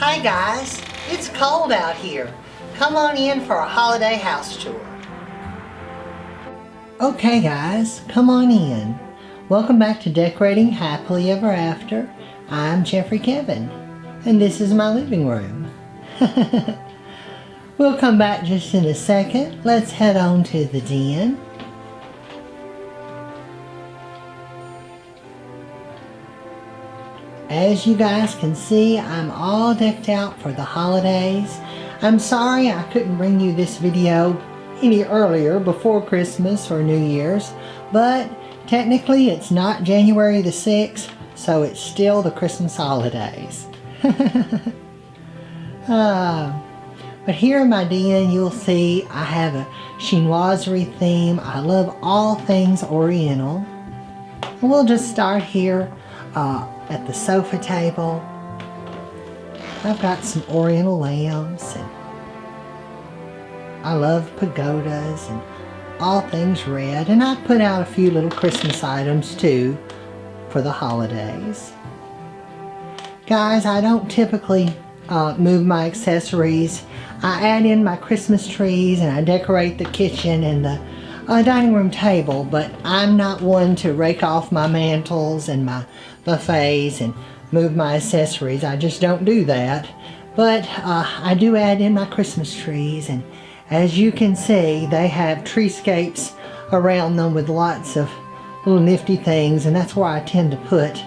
Hi guys, it's cold out here. Come on in for a holiday house tour. Okay guys, come on in. Welcome back to Decorating Happily Ever After. I'm Jeffrey Kevin, and this is my living room. We'll come back just in a second. Let's head on to the den. As you guys can see, I'm all decked out for the holidays. I'm sorry I couldn't bring you this video any earlier before Christmas or New Year's, but technically it's not January the 6th, so it's still the Christmas holidays. But here in my den, you'll see I have a chinoiserie theme. I love all things Oriental. And we'll just start here at the sofa table. I've got some Oriental lamps, and I love pagodas and all things red. And I put out a few little Christmas items too for the holidays. Guys, I don't typically move my accessories. I add in my Christmas trees and I decorate the kitchen and the dining room table, but I'm not one to rake off my mantles and my buffets and move my accessories. I just don't do that. But I do add in my Christmas trees, and as you can see, they have treescapes around them with lots of little nifty things, and that's where I tend to put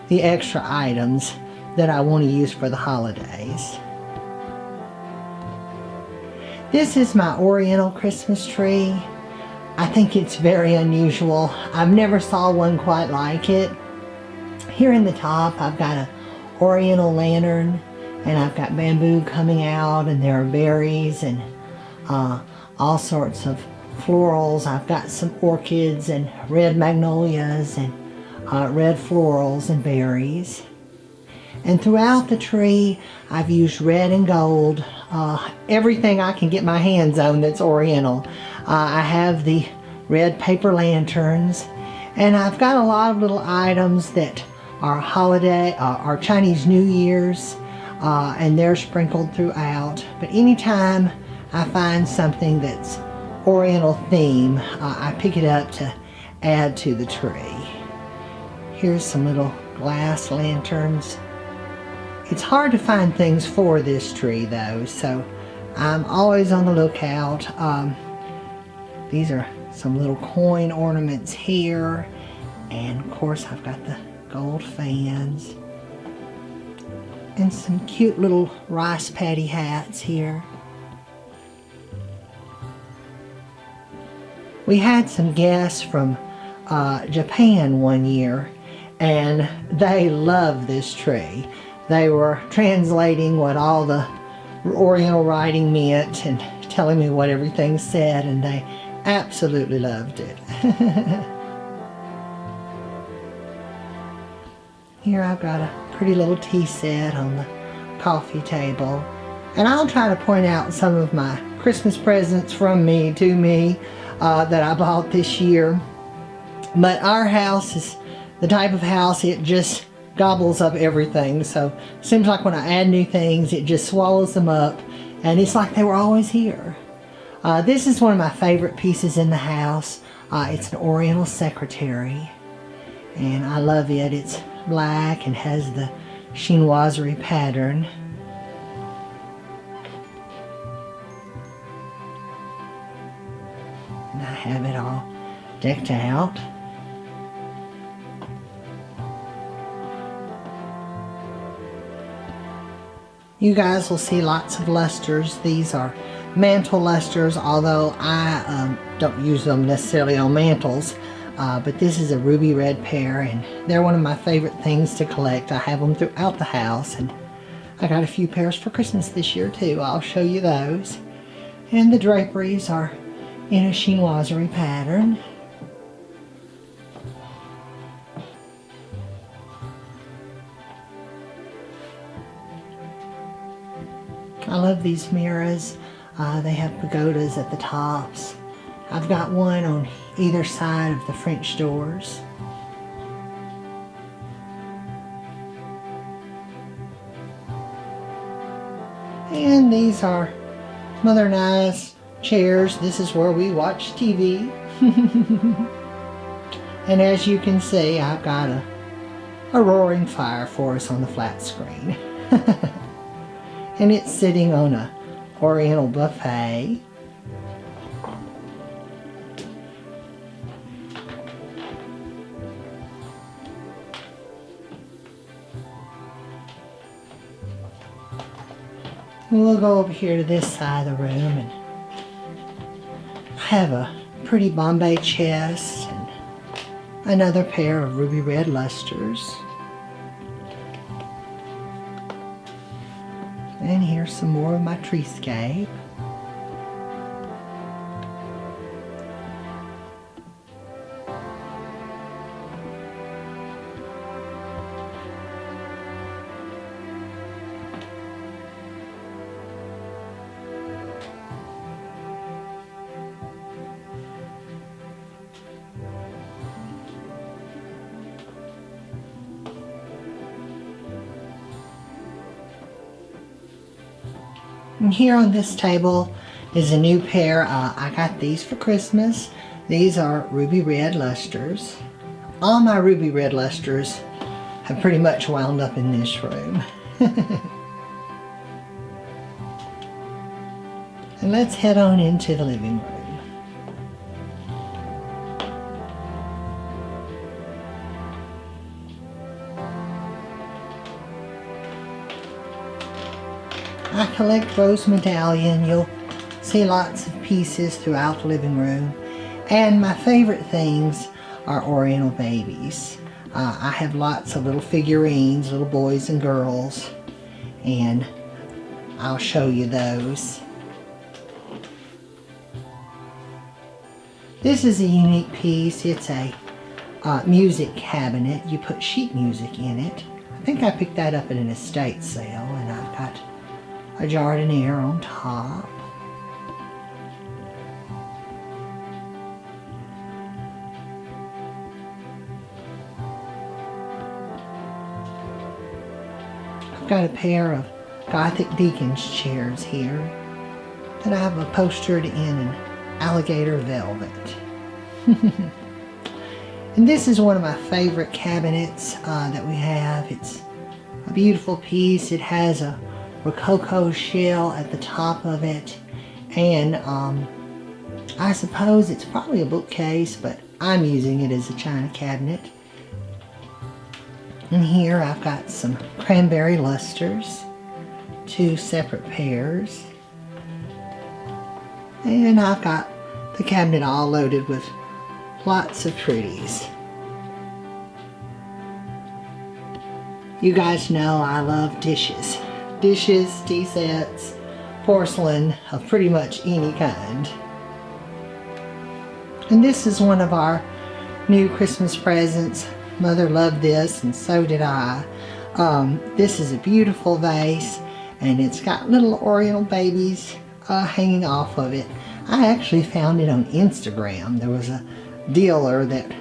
the extra items that I want to use for the holidays. This is my Oriental Christmas tree. I think it's very unusual. I've never saw one quite like it. Here in the top, I've got an Oriental lantern, and I've got bamboo coming out, and there are berries and all sorts of florals. I've got some orchids and red magnolias and red florals and berries. And throughout the tree, I've used red and gold, everything I can get my hands on that's Oriental. I have the red paper lanterns, and I've got a lot of little items that are holiday, are Chinese New Year's, and they're sprinkled throughout. But anytime I find something that's Oriental theme, I pick it up to add to the tree. Here's some little glass lanterns. It's hard to find things for this tree though, so I'm always on the lookout. These are some little coin ornaments here, and of course I've got the gold fans and some cute little rice paddy hats here. We had some guests from Japan one year, and they love this tree. They were translating what all the Oriental writing meant and telling me what everything said, and they absolutely loved it. Here I've got a pretty little tea set on the coffee table, and I'll try to point out some of my Christmas presents from me to me that I bought this year. But our house is the type of house, it just gobbles up everything, so it seems like when I add new things, it just swallows them up, and it's like they were always here. This is one of my favorite pieces in the house. It's an Oriental secretary, and I love it. It's black and has the chinoiserie pattern. And I have it all decked out. You guys will see lots of lusters. These are mantle lusters, although I don't use them necessarily on mantles. But this is a ruby red pair, and they're one of my favorite things to collect. I have them throughout the house, and I got a few pairs for Christmas this year too. I'll show you those. And the draperies are in a chinoiserie pattern. I love these mirrors. They have pagodas at the tops. I've got one on either side of the French doors. And these are Mother and I's chairs. This is where we watch TV. And as you can see, I've got a roaring fire for us on the flat screen. And it's sitting on a Oriental buffet. We'll go over here to this side of the room, and I have a pretty Bombay chest and another pair of ruby red lusters. And here's some more of my treescape. And here on this table is a new pair. I got these for Christmas. These are ruby red lusters. All my ruby red lusters have pretty much wound up in this room. And let's head on into the living room. I collect rose medallion. You'll see lots of pieces throughout the living room. And my favorite things are Oriental babies. I have lots of little figurines, little boys and girls, and I'll show you those. This is a unique piece. It's a music cabinet. You put sheet music in it. I think I picked that up at an estate sale, and I've got a jardiniere on top. I've got a pair of Gothic Deacon's chairs here that I have upholstered in an alligator velvet. And this is one of my favorite cabinets that we have. It's a beautiful piece. It has a Rococo shell at the top of it, and I suppose it's probably a bookcase, but I'm using it as a china cabinet. And here I've got some cranberry lusters, two separate pairs, and I've got the cabinet all loaded with lots of pretties. You guys know I love dishes. Dishes, tea sets, porcelain of pretty much any kind. And this is one of our new Christmas presents. Mother loved this, and so did I. This is a beautiful vase, and it's got little Oriental babies hanging off of it. I actually found it on Instagram. There was a dealer that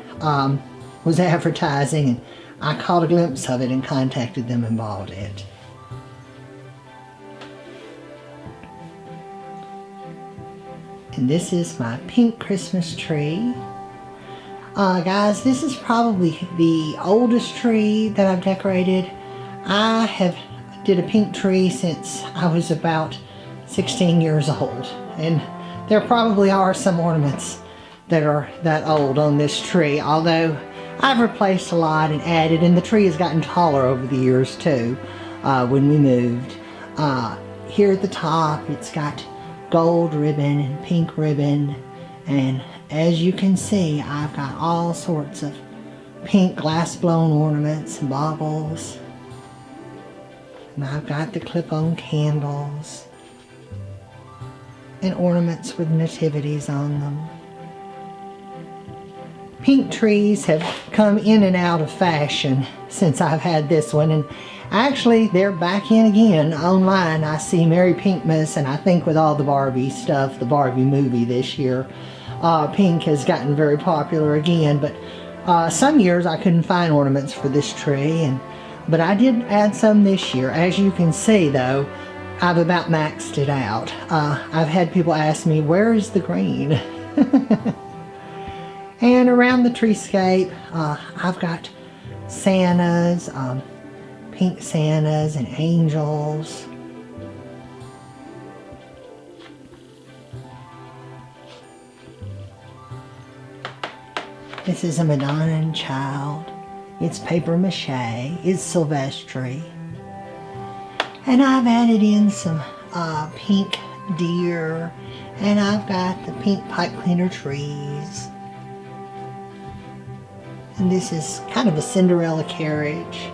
was advertising, and I caught a glimpse of it and contacted them and bought it. And this is my pink Christmas tree. Guys, this is probably the oldest tree that I've decorated. I have did a pink tree since I was about 16 years old. And there probably are some ornaments that are that old on this tree, although I've replaced a lot and added, and the tree has gotten taller over the years too when we moved. Here at the top, it's got gold ribbon and pink ribbon, and as you can see, I've got all sorts of pink glass blown ornaments and baubles, and I've got the clip-on candles and ornaments with nativities on them. Pink trees have come in and out of fashion since I've had this one, and actually they're back in again online. I see Merry Pinkmas, and I think with all the Barbie stuff, the Barbie movie this year, pink has gotten very popular again. But some years I couldn't find ornaments for this tree, but I did add some this year. As you can see though, I've about maxed it out. I've had people ask me, where is the green? And around the treescape, I've got Santas, pink Santas and angels. This is a Madonna and Child. It's paper mache. It's Silvestri. And I've added in some pink deer. And I've got the pink pipe cleaner trees. And this is kind of a Cinderella carriage.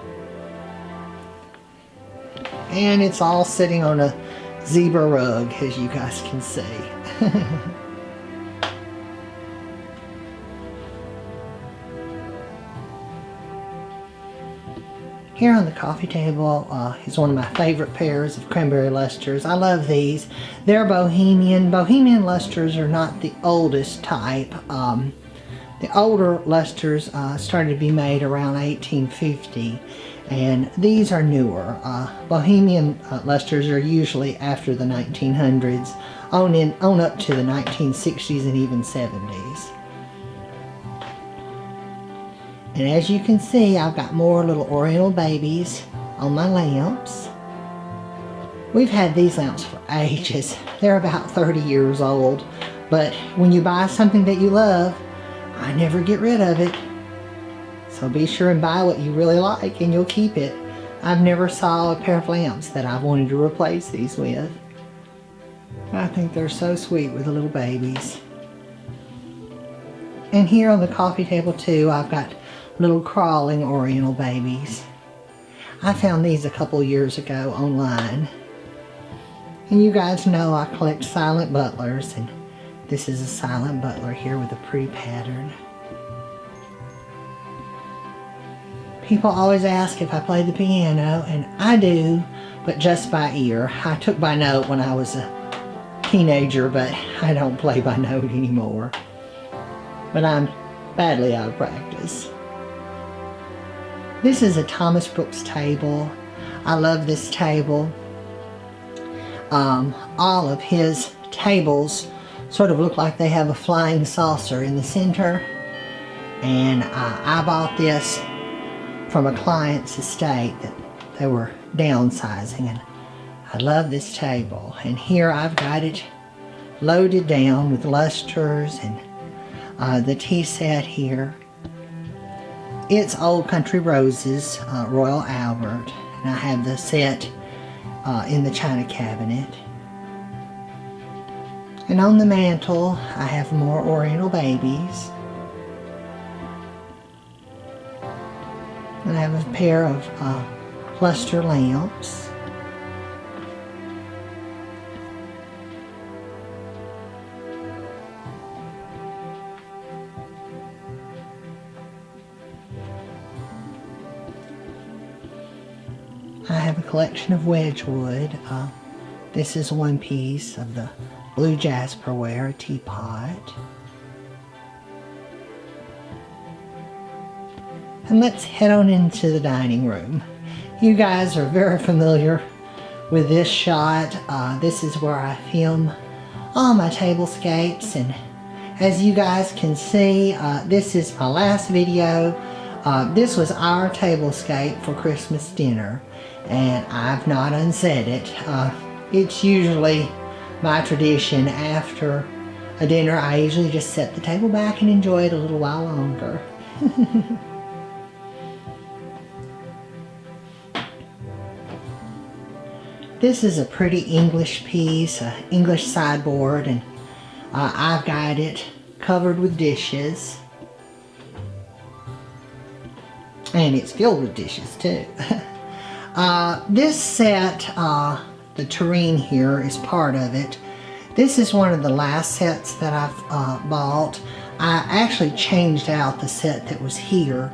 And it's all sitting on a zebra rug, as you guys can see. Here on the coffee table is one of my favorite pairs of cranberry lusters. I love these. They're Bohemian. Bohemian lusters are not the oldest type. The older lusters started to be made around 1850, and these are newer. Bohemian lusters are usually after the 1900s, on up to the 1960s and even 70s. And as you can see, I've got more little Oriental babies on my lamps. We've had these lamps for ages. They're about 30 years old. But when you buy something that you love, I never get rid of it. So be sure and buy what you really like and you'll keep it. I've never saw a pair of lamps that I've wanted to replace these with. I think they're so sweet with the little babies. And here on the coffee table too, I've got little crawling Oriental babies. I found these a couple years ago online. And you guys know I collect silent butlers, and this is a silent butler here with a pretty pattern. People always ask if I play the piano, and I do, but just by ear. I took by note when I was a teenager, but I don't play by note anymore. But I'm badly out of practice. This is a Thomas Brooks table. I love this table. All of his tables sort of look like they have a flying saucer in the center. And I bought this from a client's estate that they were downsizing. And I love this table. And here I've got it loaded down with lusters and the tea set here. It's Old Country Roses, Royal Albert, and I have the set in the china cabinet. And on the mantle, I have more Oriental babies. And I have a pair of luster lamps. I have a collection of Wedgwood. This is one piece of the blue jasperware, a teapot. And let's head on into the dining room. You guys are very familiar with this shot. This is where I film all my tablescapes, and as you guys can see, this is my last video. This was our tablescape for Christmas dinner, and I've not unset it. It's usually my tradition after a dinner. I usually just set the table back and enjoy it a little while longer. This is a pretty English piece, English sideboard, and I've got it covered with dishes. And it's filled with dishes too. This set, the tureen here is part of it. This is one of the last sets that I've bought. I actually changed out the set that was here.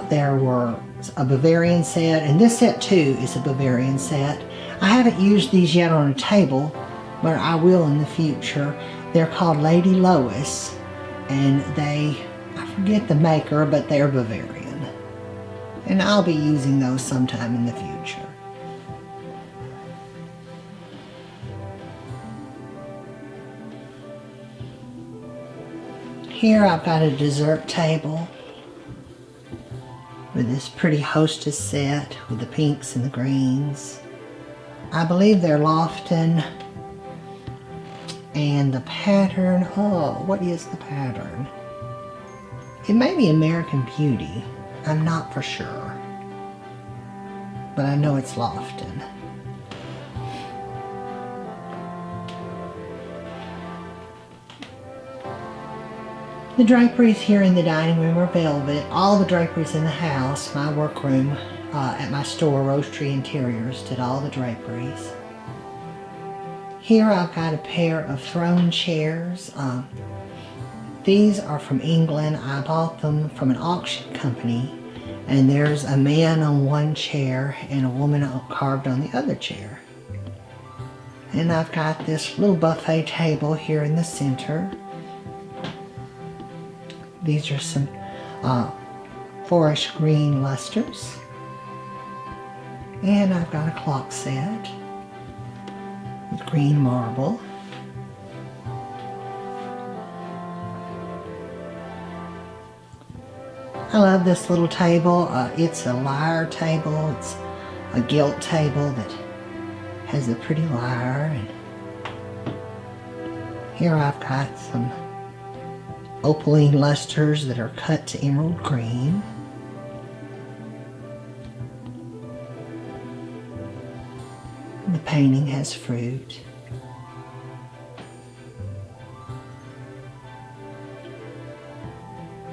There were a Bavarian set, and this set too is a Bavarian set. I haven't used these yet on a table, but I will in the future. They're called Lady Lois, and I forget the maker, but they're Bavarian. And I'll be using those sometime in the future. Here I've got a dessert table with this pretty hostess set with the pinks and the greens. I believe they're Lofton. And the pattern, oh, what is the pattern? It may be American Beauty. I'm not for sure. But I know it's Lofton. The draperies here in the dining room are velvet. All the draperies in the house, my workroom at my store, Rose Tree Interiors, did all the draperies. Here I've got a pair of throne chairs. These are from England. I bought them from an auction company. And there's a man on one chair and a woman carved on the other chair. And I've got this little buffet table here in the center. These are some forest green lusters. And I've got a clock set with green marble. I love this little table. It's a lyre table. It's a gilt table that has a pretty lyre. And here I've got some opaline lusters that are cut to emerald green. And the painting has fruit.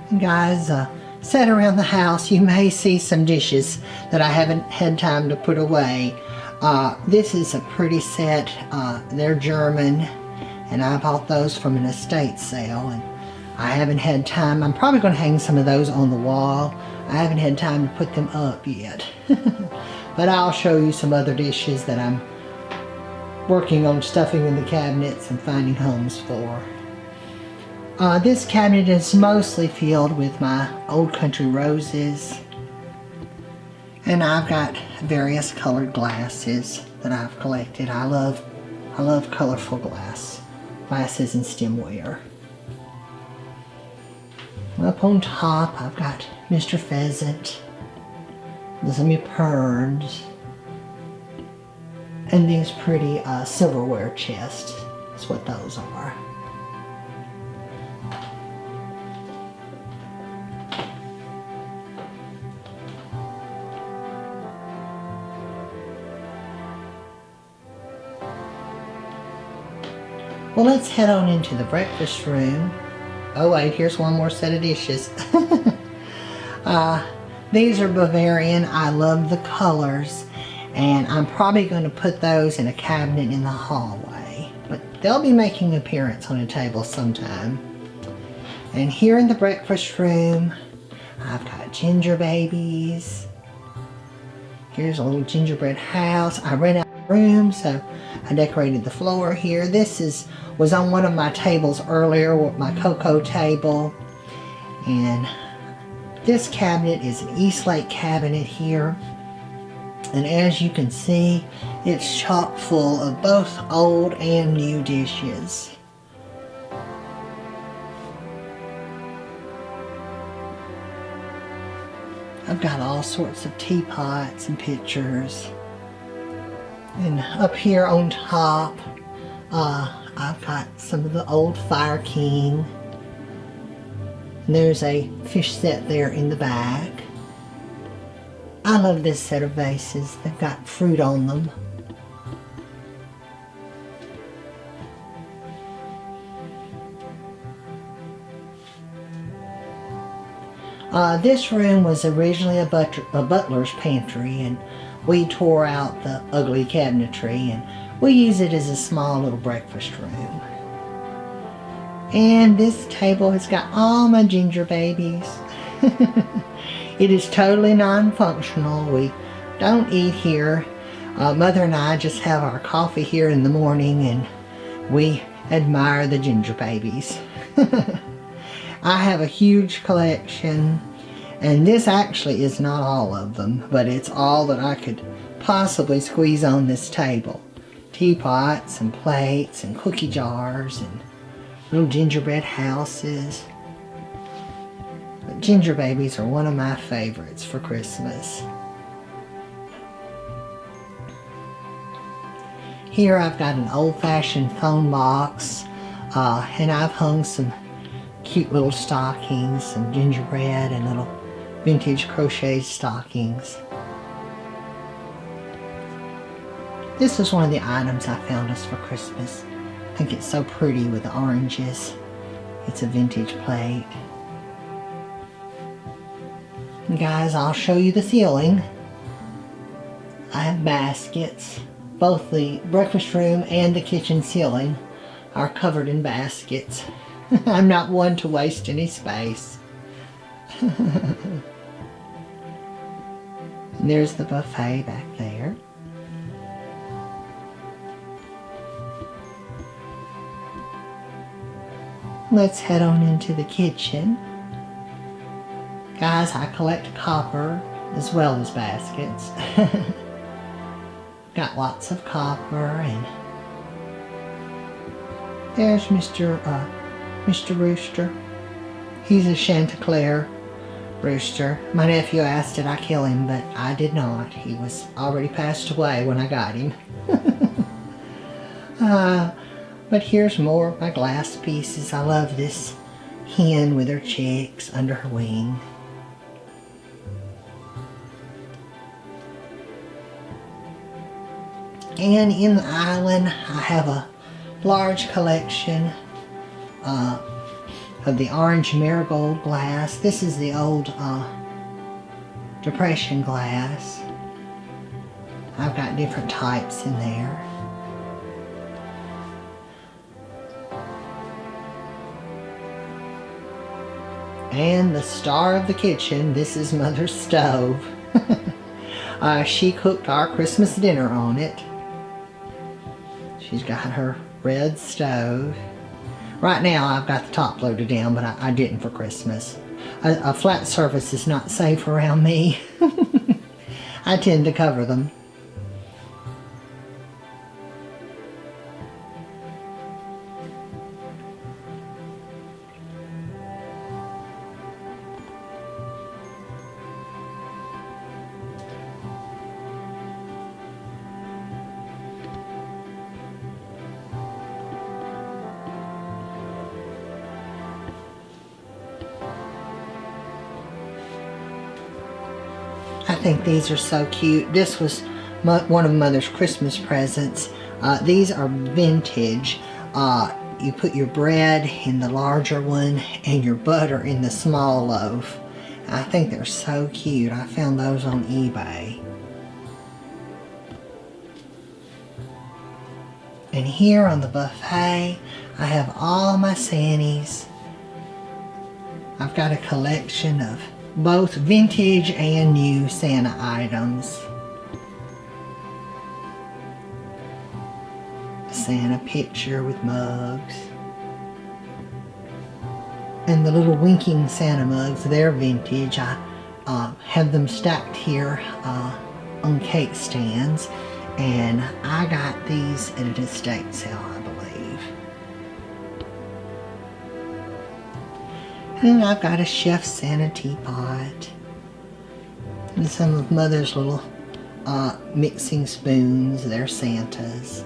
And guys, set around the house, you may see some dishes that I haven't had time to put away. This is a pretty set. They're German, and I bought those from an estate sale, and I haven't had time. I'm probably going to hang some of those on the wall. I haven't had time to put them up yet. But I'll show you some other dishes that I'm working on stuffing in the cabinets and finding homes for. This cabinet is mostly filled with my old country roses. And I've got various colored glasses that I've collected. I love colorful glasses and stemware. Up on top, I've got Mr. Pheasant, the some perns, and these pretty silverware chests. That's what those are. Well, let's head on into the breakfast room. Oh wait, here's one more set of dishes. These are Bavarian. I love the colors, and I'm probably going to put those in a cabinet in the hallway. But they'll be making an appearance on a table sometime. And here in the breakfast room, I've got ginger babies. Here's a little gingerbread house. I ran out of room, so I decorated the floor here. This was on one of my tables earlier, my cocoa table. And this cabinet is an Eastlake cabinet here. And as you can see, it's chock full of both old and new dishes. I've got all sorts of teapots and pitchers. And up here on top, I've got some of the old Fire King. And there's a fish set there in the back. I love this set of vases. They've got fruit on them. This room was originally a butler's pantry, and we tore out the ugly cabinetry and we use it as a small little breakfast room. And this table has got all my ginger babies. It is totally non-functional. We don't eat here. Mother and I just have our coffee here in the morning, and we admire the ginger babies. I have a huge collection, and this actually is not all of them, but it's all that I could possibly squeeze on this table. Teapots and plates and cookie jars and little gingerbread houses. Ginger babies are one of my favorites for Christmas. Here I've got an old-fashioned phone box, and I've hung some cute little stockings, some gingerbread and little vintage crocheted stockings. This is one of the items I found us for Christmas. I think it's so pretty with the oranges. It's a vintage plate. And guys, I'll show you the ceiling. I have baskets. Both the breakfast room and the kitchen ceiling are covered in baskets. I'm not one to waste any space. And there's the buffet back there. Let's head on into the kitchen. Guys, I collect copper as well as baskets. Got lots of copper, and there's Mr. Rooster. He's a Chanticleer rooster. My nephew asked did I kill him, but I did not. He was already passed away when I got him. But here's more of my glass pieces. I love this hen with her chicks under her wing. And in the island, I have a large collection of the orange marigold glass. This is the old Depression glass. I've got different types in there. And the star of the kitchen, this is Mother's stove. She cooked our Christmas dinner on it. She's got her red stove. Right now I've got the top loaded down, but I didn't for Christmas. A flat surface is not safe around me. I tend to cover them. I think these are so cute. This was one of Mother's Christmas presents. These are vintage. You put your bread in the larger one and your butter in the small loaf. I think they're so cute. I found those on eBay. And here on the buffet, I have all my Santies. I've got a collection of both vintage and new Santa items. A Santa picture with mugs. And the little winking Santa mugs, they're vintage. I have them stacked here on cake stands. And I got these at an estate sale, I believe. And I've got a Chef Santa teapot. And some of Mother's little mixing spoons. They're Santa's.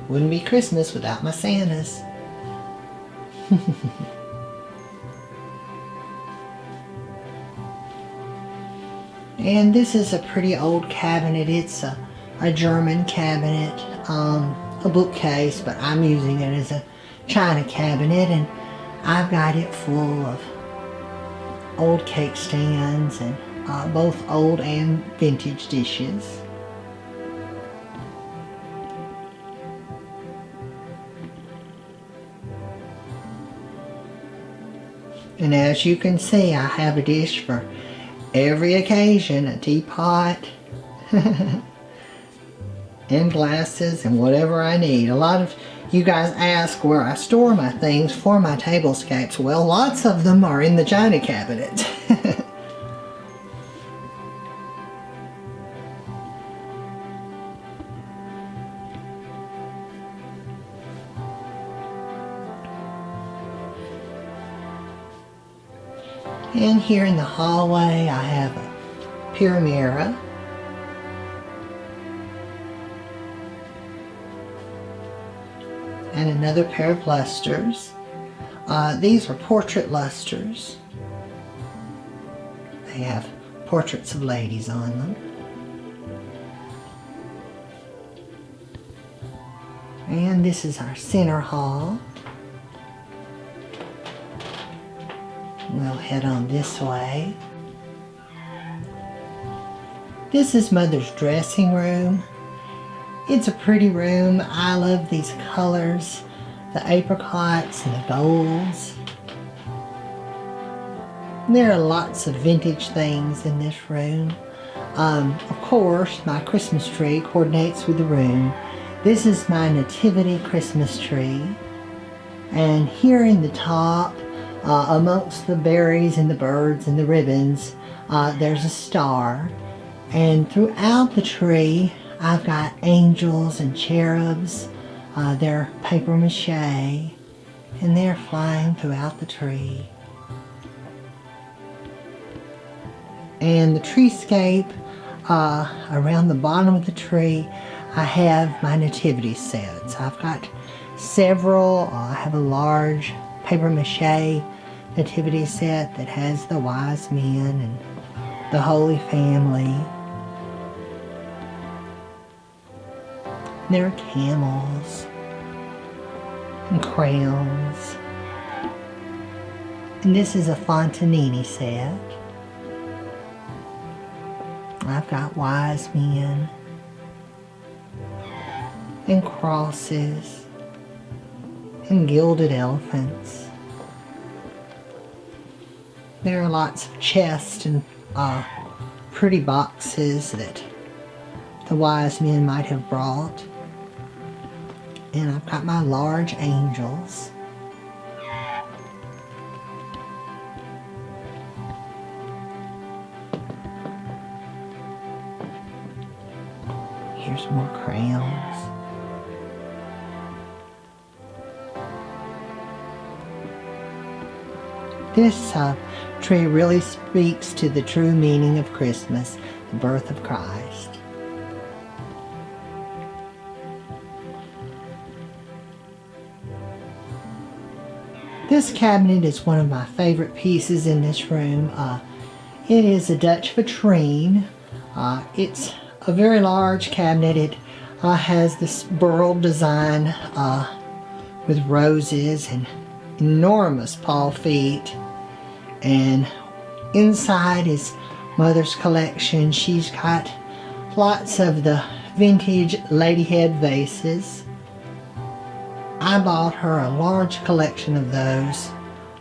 Wouldn't be Christmas without my Santas. And this is a pretty old cabinet. It's a German cabinet, a bookcase, but I'm using it as a china cabinet, and I've got it full of old cake stands and both old and vintage dishes. And as you can see, I have a dish for every occasion, a teapot, and glasses, and whatever I need. A lot of you guys ask where I store my things for my tablescapes. Well, lots of them are in the china cabinet. And here in the hallway I have a Pyramera. And another pair of lusters. These are portrait lusters. They have portraits of ladies on them. And this is our center hall. We'll head on this way. This is Mother's dressing room. It's a pretty room. I love these colors, the apricots and the golds. There are lots of vintage things in this room. Of course, my Christmas tree coordinates with the room. This is my nativity Christmas tree. And here in the top, amongst the berries and the birds and the ribbons, there's a star. And throughout the tree, I've got angels and cherubs. They're paper mache, and they're flying throughout the tree. And the treescape, around the bottom of the tree, I have my nativity sets. I've got several. I have a large paper mache nativity set that has the wise men and the Holy Family. There are camels and crowns. And this is a Fontanini set. I've got wise men and crosses and gilded elephants. There are lots of chests and pretty boxes that the wise men might have brought. And I've got my large angels. Here's more crayons. This tree really speaks to the true meaning of Christmas, the birth of Christ. This cabinet is one of my favorite pieces in this room. It is a Dutch vitrine. It's a very large cabinet. It has this burled design with roses and enormous paw feet. And inside is Mother's collection. She's got lots of the vintage ladyhead vases. I bought her a large collection of those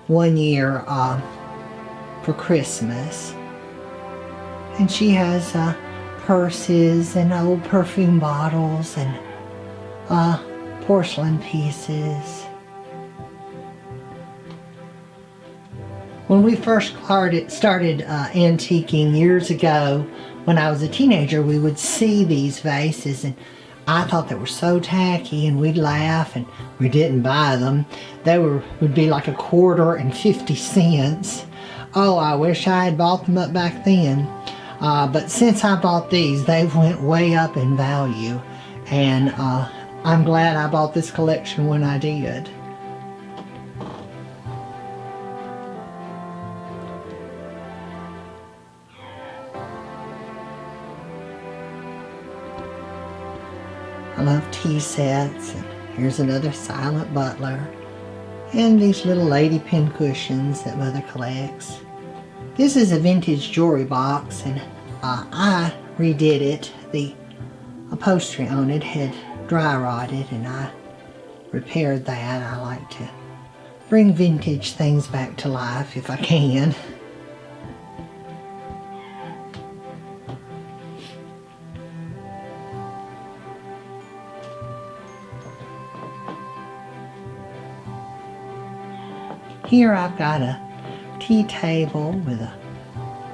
one year for Christmas. And she has purses and old perfume bottles and porcelain pieces. When we first started antiquing years ago, when I was a teenager, we would see these vases, and I thought they were so tacky, and we'd laugh, and we didn't buy them. They would be like $1 and 50 cents. Oh, I wish I had bought them up back then. But since I bought these, they've went way up in value, and I'm glad I bought this collection when I did. I love tea sets, and here's another silent butler, and these little lady pin cushions that Mother collects. This is a vintage jewelry box, and I redid it. The upholstery on it had dry rotted, and I repaired that. I like to bring vintage things back to life if I can. Here I've got a tea table with a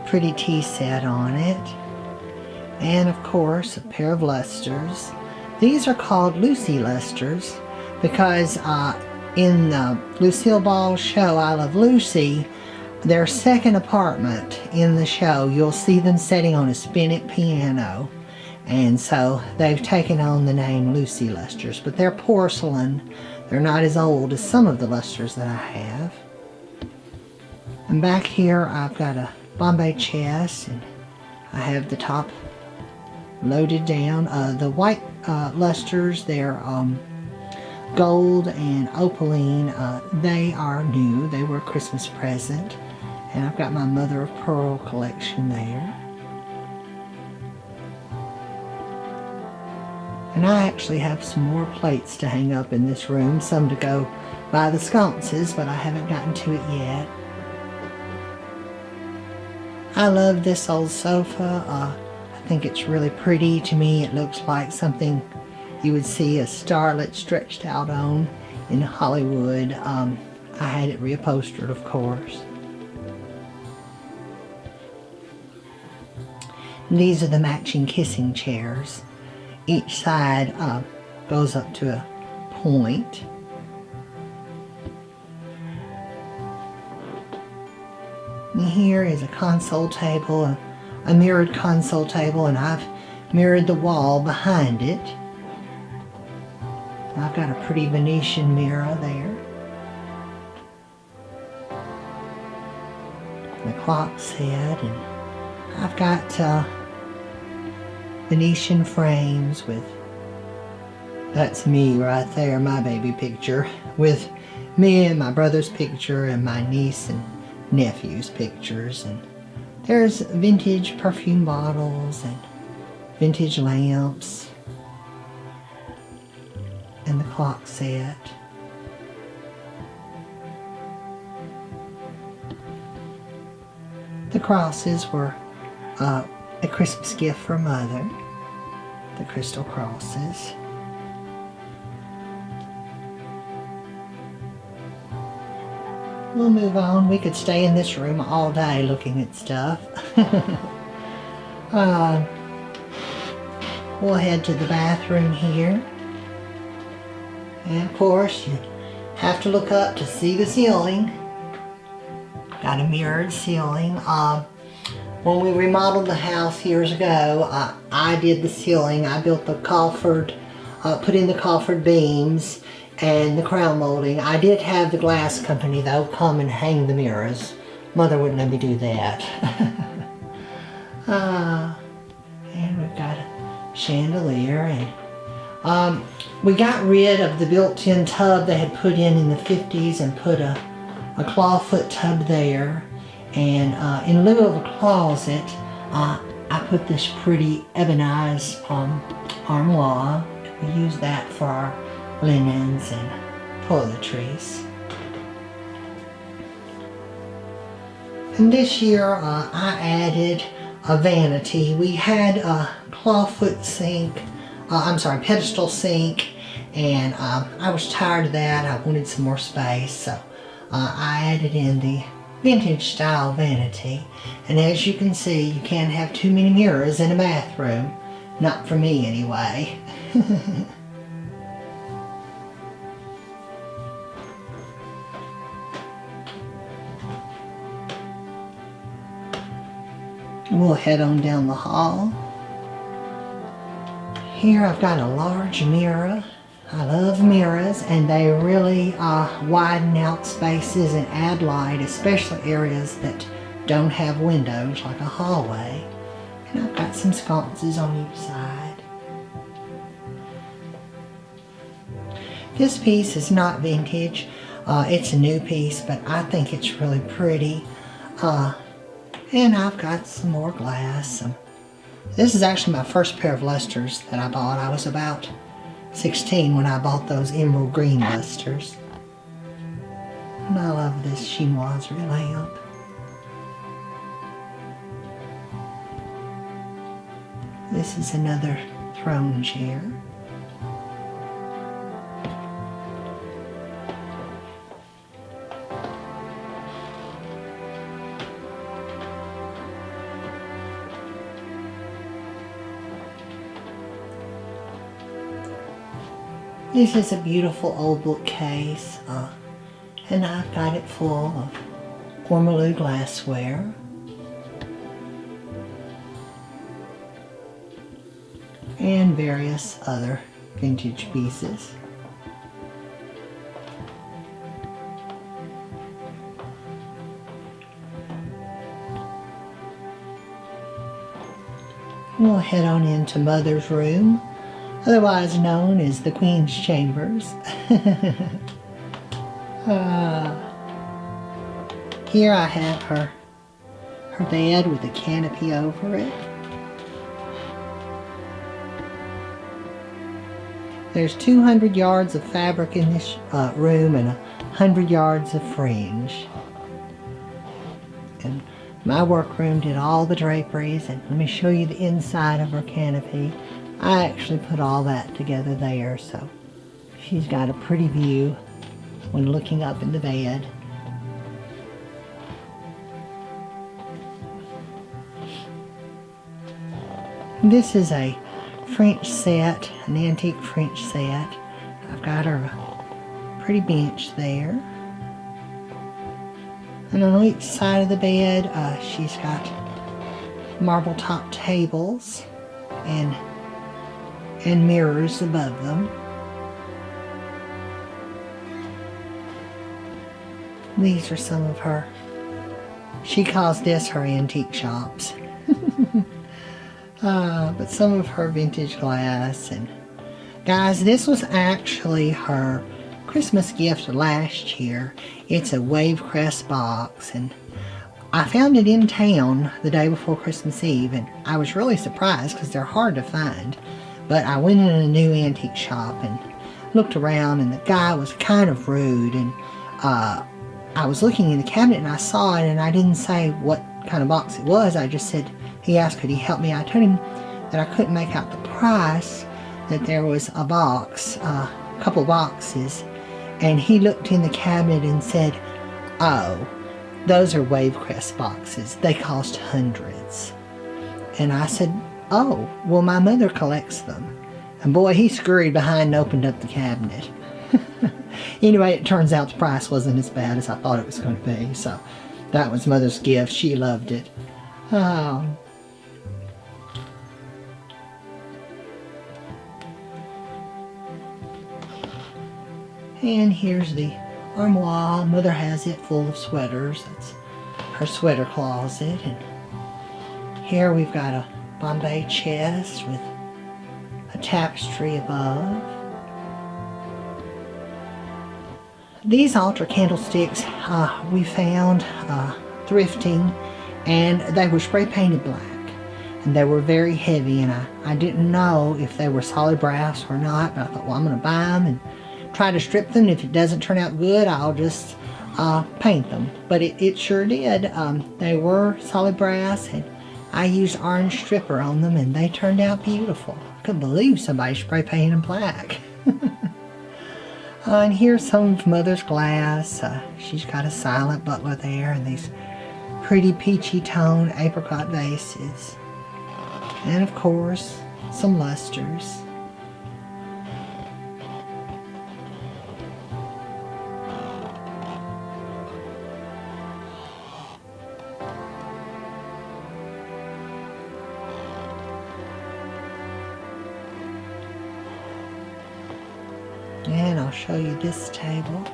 pretty tea set on it, and of course a pair of lusters. These are called Lucy lusters because in Lucille Ball's show I Love Lucy, their second apartment in the show, you'll see them sitting on a spinet piano. And so they've taken on the name Lucy Lusters, but they're porcelain. They're not as old as some of the Lusters that I have. And back here I've got a Bombay chest, and I have the top loaded down. The white Lusters, they're gold and opaline. They are new. They were a Christmas present. And I've got my mother of pearl collection there. And I actually have some more plates to hang up in this room, some to go by the sconces, but I haven't gotten to it yet. I love this old sofa. I think it's really pretty. To me, it looks like something you would see a starlet stretched out on in Hollywood. I had it reupholstered, of course. These are the matching kissing chairs. Each side goes up to a point. And here is a console table, a mirrored console table, and I've mirrored the wall behind it. I've got a pretty Venetian mirror there. The clock set, and I've got Venetian frames with, that's me right there, my baby picture, with me and my brother's picture and my niece and nephew's pictures. And there's vintage perfume bottles and vintage lamps and the clock set. The crosses were a Christmas gift for Mother, the crystal crosses. We'll move on. We could stay in this room all day looking at stuff. We'll head to the bathroom here. And of course, you have to look up to see the ceiling. Got a mirrored ceiling. When we remodeled the house years ago, I did the ceiling. I built the coffered, put in the coffered beams and the crown molding. I did have the glass company though come and hang the mirrors. Mother wouldn't let me do that. And we've got a chandelier, and we got rid of the built-in tub they had put in the 50s and put a clawfoot tub there. And in lieu of a closet, I put this pretty ebonized armoire. We use that for our linens and toiletries. And this year I added a vanity. We had a clawfoot sink, pedestal sink, and I was tired of that. I wanted some more space, so I added in the vintage style vanity. And as you can see, you can't have too many mirrors in a bathroom. Not for me anyway. We'll head on down the hall. Here I've got a large mirror. I love mirrors, and they really widen out spaces and add light, especially areas that don't have windows like a hallway. And I've got some sconces on each side. This piece is not vintage. It's a new piece, but I think it's really pretty. And I've got some more glass. This is actually my first pair of lusters that I bought. I was about 16 when I bought those emerald green lusters. And I love this chinoiserie lamp. This is another throne chair. This is a beautiful old bookcase, and I've got it full of Ormolu glassware. And various other vintage pieces. We'll head on into Mother's room, otherwise known as the Queen's Chambers. Here I have her bed with a canopy over it. There's 200 yards of fabric in this room and 100 yards of fringe. And my workroom did all the draperies, and let me show you the inside of her canopy. I actually put all that together there, so she's got a pretty view when looking up in the bed. This is a French set, an antique French set. I've got her a pretty bench there. And on each side of the bed, she's got marble top tables and mirrors above them. These are some of her, she calls this her antique shops. But some of her vintage glass. And guys, this was actually her Christmas gift last year. It's a wave crest box, and I found it in town the day before Christmas Eve, and I was really surprised because they're hard to find. But I went in a new antique shop and looked around, and the guy was kind of rude, and I was looking in the cabinet and I saw it, and I didn't say what kind of box it was. I just said, he asked could he help me. I told him that I couldn't make out the price, that there was a box, a couple boxes, and he looked in the cabinet and said, oh, those are wave crest boxes. They cost hundreds. And I said, oh, well, my mother collects them. And boy, he scurried behind and opened up the cabinet. Anyway, it turns out the price wasn't as bad as I thought it was going to be. So that was Mother's gift. She loved it. And here's the armoire. Mother has it full of sweaters. That's her sweater closet. And here we've got a Bombay chest with a tapestry above. These altar candlesticks we found thrifting, and they were spray painted black, and they were very heavy, and I didn't know if they were solid brass or not, but I thought, well, I'm going to buy them and try to strip them. If it doesn't turn out good, I'll just paint them. But it sure did. They were solid brass, and I used orange stripper on them, and they turned out beautiful. I couldn't believe somebody spray painted them black. And here's some of Mother's glass. She's got a silent butler there, and these pretty peachy tone apricot vases. And of course, some lusters. And I'll show you this table.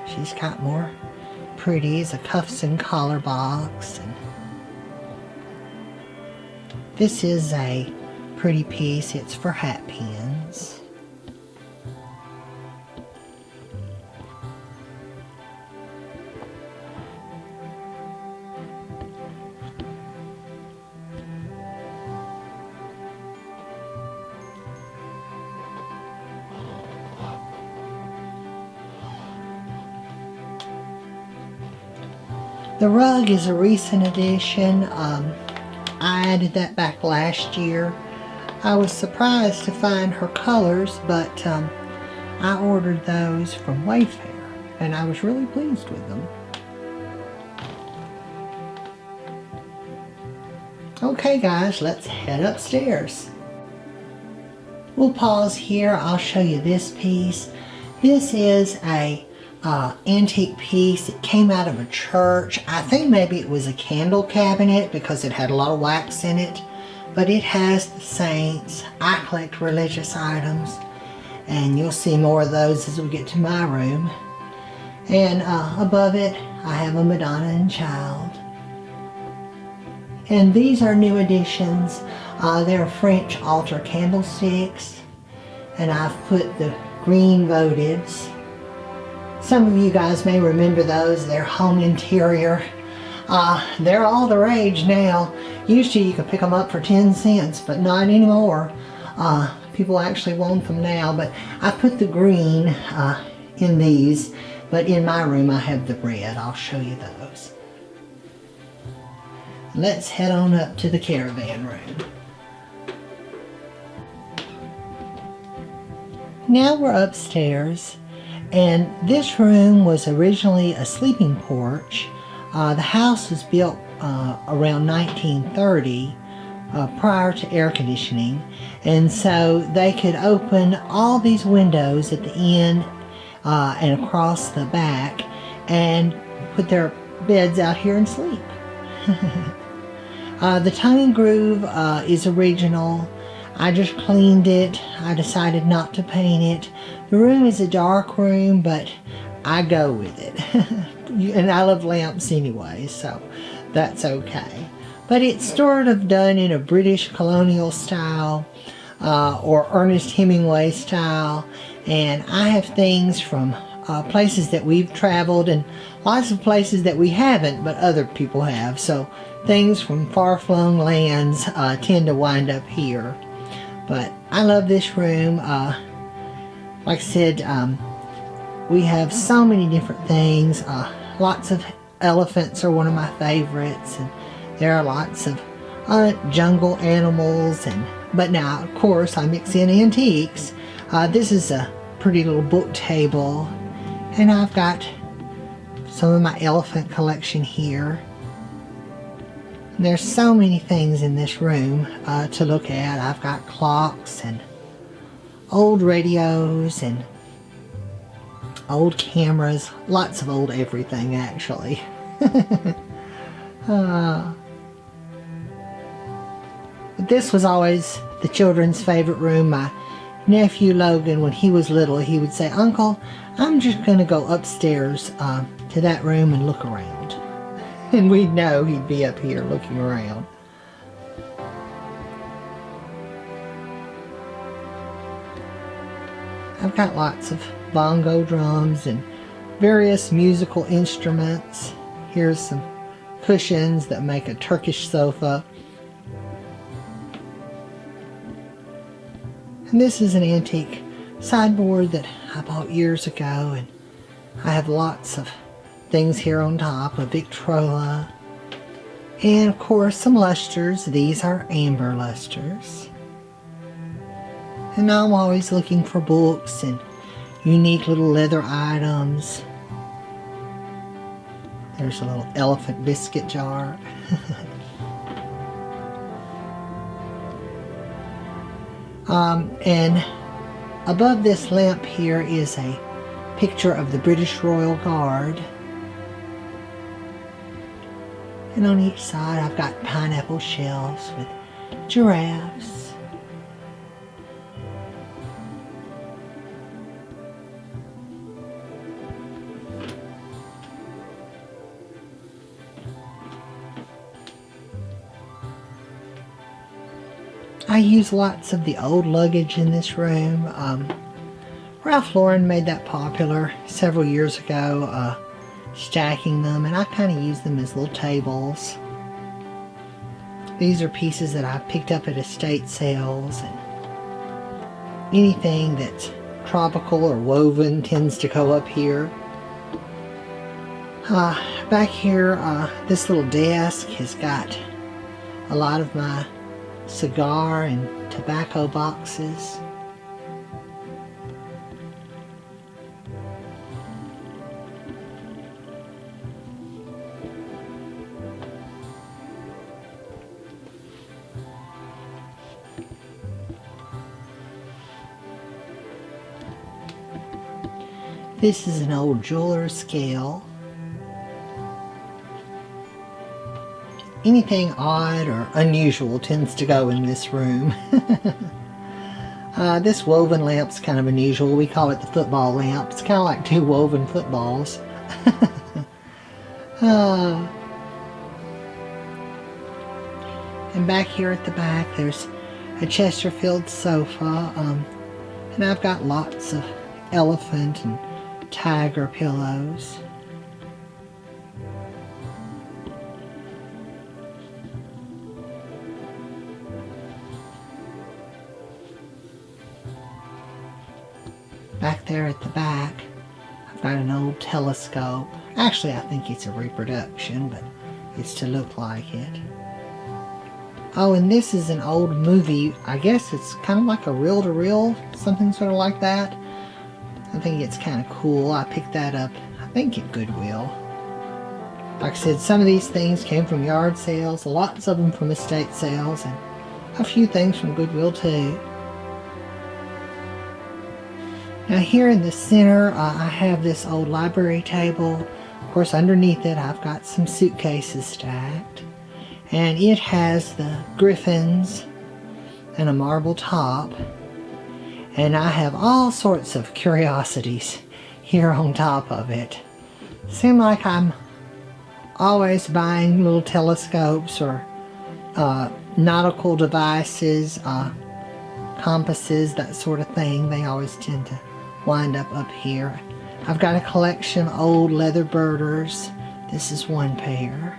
She's got more pretties, a cuffs and collar box. And this is a pretty piece. It's for hat pins. The rug is a recent addition. I added that back last year. I was surprised to find her colors, but I ordered those from Wayfair, and I was really pleased with them. Okay guys, let's head upstairs. We'll pause here. I'll show you this piece. This is a antique piece. It came out of a church. I think maybe it was a candle cabinet because it had a lot of wax in it. But it has the saints. I collect religious items. And you'll see more of those as we get to my room. And above it, I have a Madonna and Child. And these are new additions. They're French altar candlesticks. And I've put the green votives. Some of you guys may remember those. They're home interior. They're all the rage now. Usually you could pick them up for 10 cents, but not anymore. People actually want them now. But I put the green in these. But in my room I have the red. I'll show you those. Let's head on up to the caravan room. Now we're upstairs, and this room was originally a sleeping porch. The house was built around 1930, prior to air conditioning, and so they could open all these windows at the end and across the back and put their beds out here and sleep. The tongue and groove is original. I just cleaned it. I decided not to paint it. The room is a dark room, but I go with it. And I love lamps anyway, so that's okay. But it's sort of done in a British colonial style or Ernest Hemingway style. And I have things from places that we've traveled and lots of places that we haven't, but other people have. So things from far-flung lands tend to wind up here. But I love this room. Like I said, we have so many different things. Lots of elephants are one of my favorites. And there are lots of jungle animals. But now, of course, I mix in antiques. This is a pretty little book table. And I've got some of my elephant collection here. There's so many things in this room to look at. I've got clocks and old radios and old cameras. Lots of old everything, actually. But this was always the children's favorite room. My nephew Logan, when he was little, he would say, "Uncle, I'm just going to go upstairs to that room and look around." And we'd know he'd be up here looking around. I've got lots of bongo drums and various musical instruments. Here's some cushions that make a Turkish sofa. And this is an antique sideboard that I bought years ago, and I have lots of things here on top, a Victrola, and of course some lusters. These are amber lusters. And I'm always looking for books and unique little leather items. There's a little elephant biscuit jar. And above this lamp here is a picture of the British Royal Guard. And on each side I've got pineapple shells with giraffes. I use lots of the old luggage in this room. Ralph Lauren made that popular several years ago, stacking them, and I kind of use them as little tables. These are pieces that I picked up at estate sales, and anything that's tropical or woven tends to go up here. Back here, this little desk has got a lot of my cigar and tobacco boxes. This is an old jeweler's scale. Anything odd or unusual tends to go in this room. This woven lamp's kind of unusual. We call it the football lamp. It's kind of like two woven footballs. And back here at the back, there's a Chesterfield sofa. And I've got lots of elephant and tiger pillows. Back there at the back, I've got an old telescope. Actually, I think it's a reproduction, but it's to look like it. Oh, and this is an old movie. I guess it's kind of like a reel-to-reel, something sort of like that. I think it's kind of cool. I picked that up, I think, at Goodwill. Like I said, some of these things came from yard sales, lots of them from estate sales, and a few things from Goodwill too. Now here in the center, I have this old library table. Of course, underneath it, I've got some suitcases stacked. And it has the griffins and a marble top. And I have all sorts of curiosities here on top of it. Seem like I'm always buying little telescopes or nautical devices, compasses, that sort of thing. They always tend to wind up here. I've got a collection of old leather birders. This is one pair.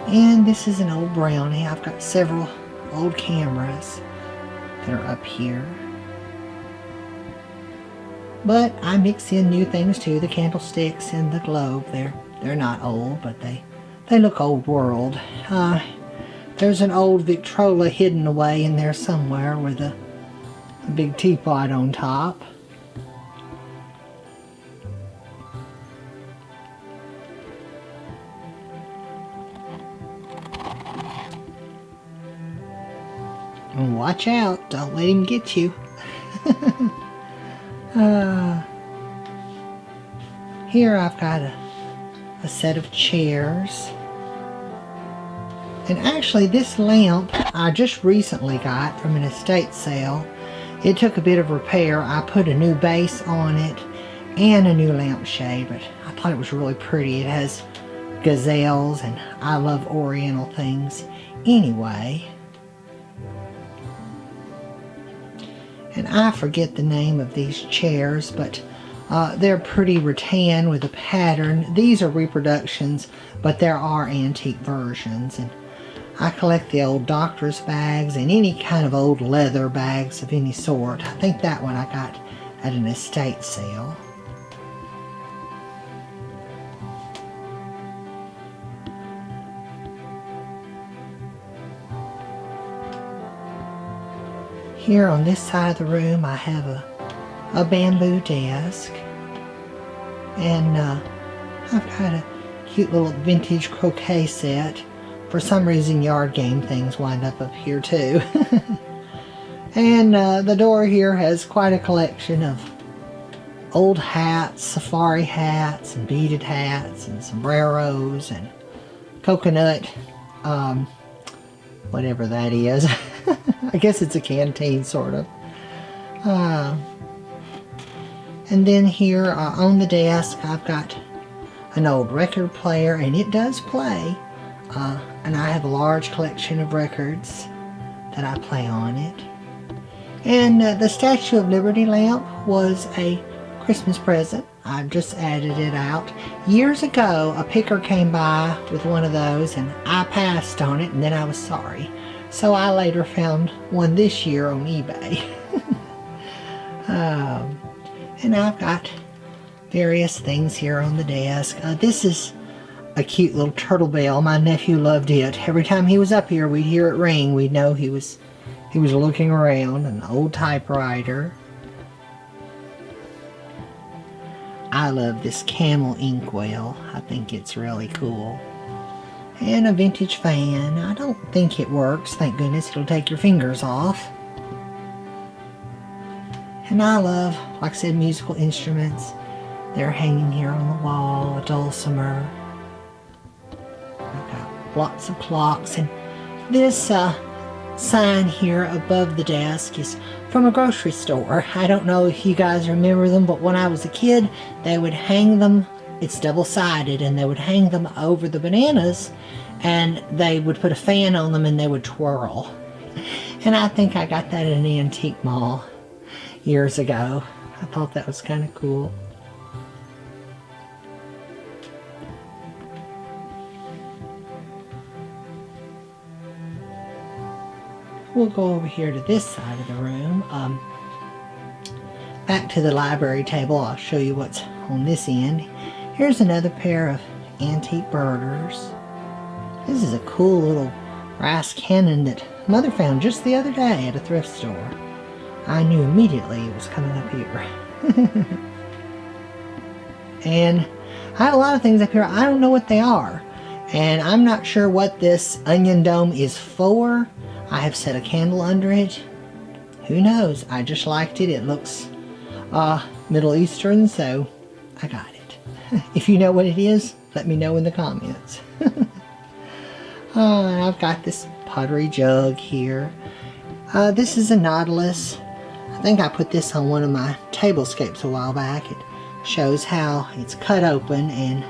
And this is an old brownie. I've got several old cameras that are up here. But I mix in new things too. The candlesticks and the globe. They're not old, but they look old world. There's an old Victrola hidden away in there somewhere with a big teapot on top. And watch out, don't let him get you. Here I've got a set of chairs. And actually this lamp I just recently got from an estate sale. It took a bit of repair. I put a new base on it and a new lampshade, but I thought it was really pretty. It has gazelles and I love oriental things anyway. And I forget the name of these chairs, but they're pretty rattan with a pattern. These are reproductions, but there are antique versions. And I collect the old doctor's bags and any kind of old leather bags of any sort. I think that one I got at an estate sale. Here on this side of the room I have a bamboo desk, and I've got a cute little vintage croquet set. For some reason yard game things wind up here too. And the door here has quite a collection of old hats, safari hats and beaded hats and sombreros and coconut, whatever that is. I guess it's a canteen sort of. And then here on the desk I've got an old record player, and it does play. And I have a large collection of records that I play on it. And the Statue of Liberty lamp was a Christmas present. I've just added it out. Years ago, a picker came by with one of those and I passed on it, and then I was sorry. So I later found one this year on eBay. And I've got various things here on the desk. This is a cute little turtle bell. My nephew loved it. Every time he was up here, we'd hear it ring. We'd know he was looking around. An old typewriter. I love this camel inkwell. I think it's really cool. And a vintage fan. I don't think it works. Thank goodness, it'll take your fingers off. And I love, like I said, musical instruments. They're hanging here on the wall, a dulcimer. I've got lots of clocks. And this sign here above the desk is from a grocery store. I don't know if you guys remember them, but when I was a kid, they would hang them. It's double-sided, and they would hang them over the bananas, and they would put a fan on them and they would twirl. And I think I got that at an antique mall years ago. I thought that was kind of cool. We'll go over here to this side of the room. Back to the library table, I'll show you what's on this end. Here's another pair of antique birders. This is a cool little brass cannon that Mother found just the other day at a thrift store. I knew immediately it was coming up here. And I have a lot of things up here. I don't know what they are. And I'm not sure what this onion dome is for. I have set a candle under it. Who knows? I just liked it. It looks Middle Eastern, so I got it. If you know what it is, let me know in the comments. And I've got this pottery jug here. This is a nautilus. I think I put this on one of my tablescapes a while back. It shows how it's cut open, and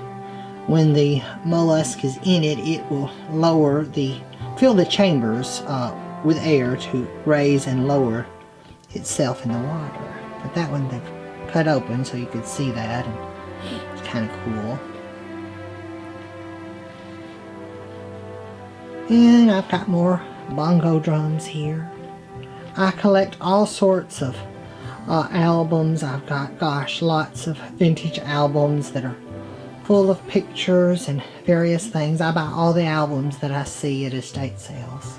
when the mollusk is in it, it will fill the chambers with air to raise and lower itself in the water. But that one they've cut open so you could see that, and it's kind of cool. And I've got more bongo drums here. I collect all sorts of albums. I've got, gosh, lots of vintage albums that are full of pictures and various things. I buy all the albums that I see at estate sales.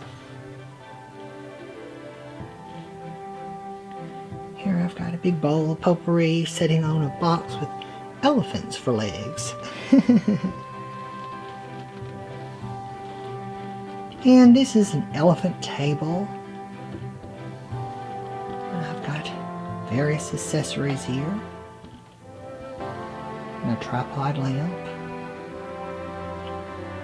Here I've got a big bowl of potpourri sitting on a box with elephants for legs. And this is an elephant table. And I've got various accessories here. And a tripod lamp.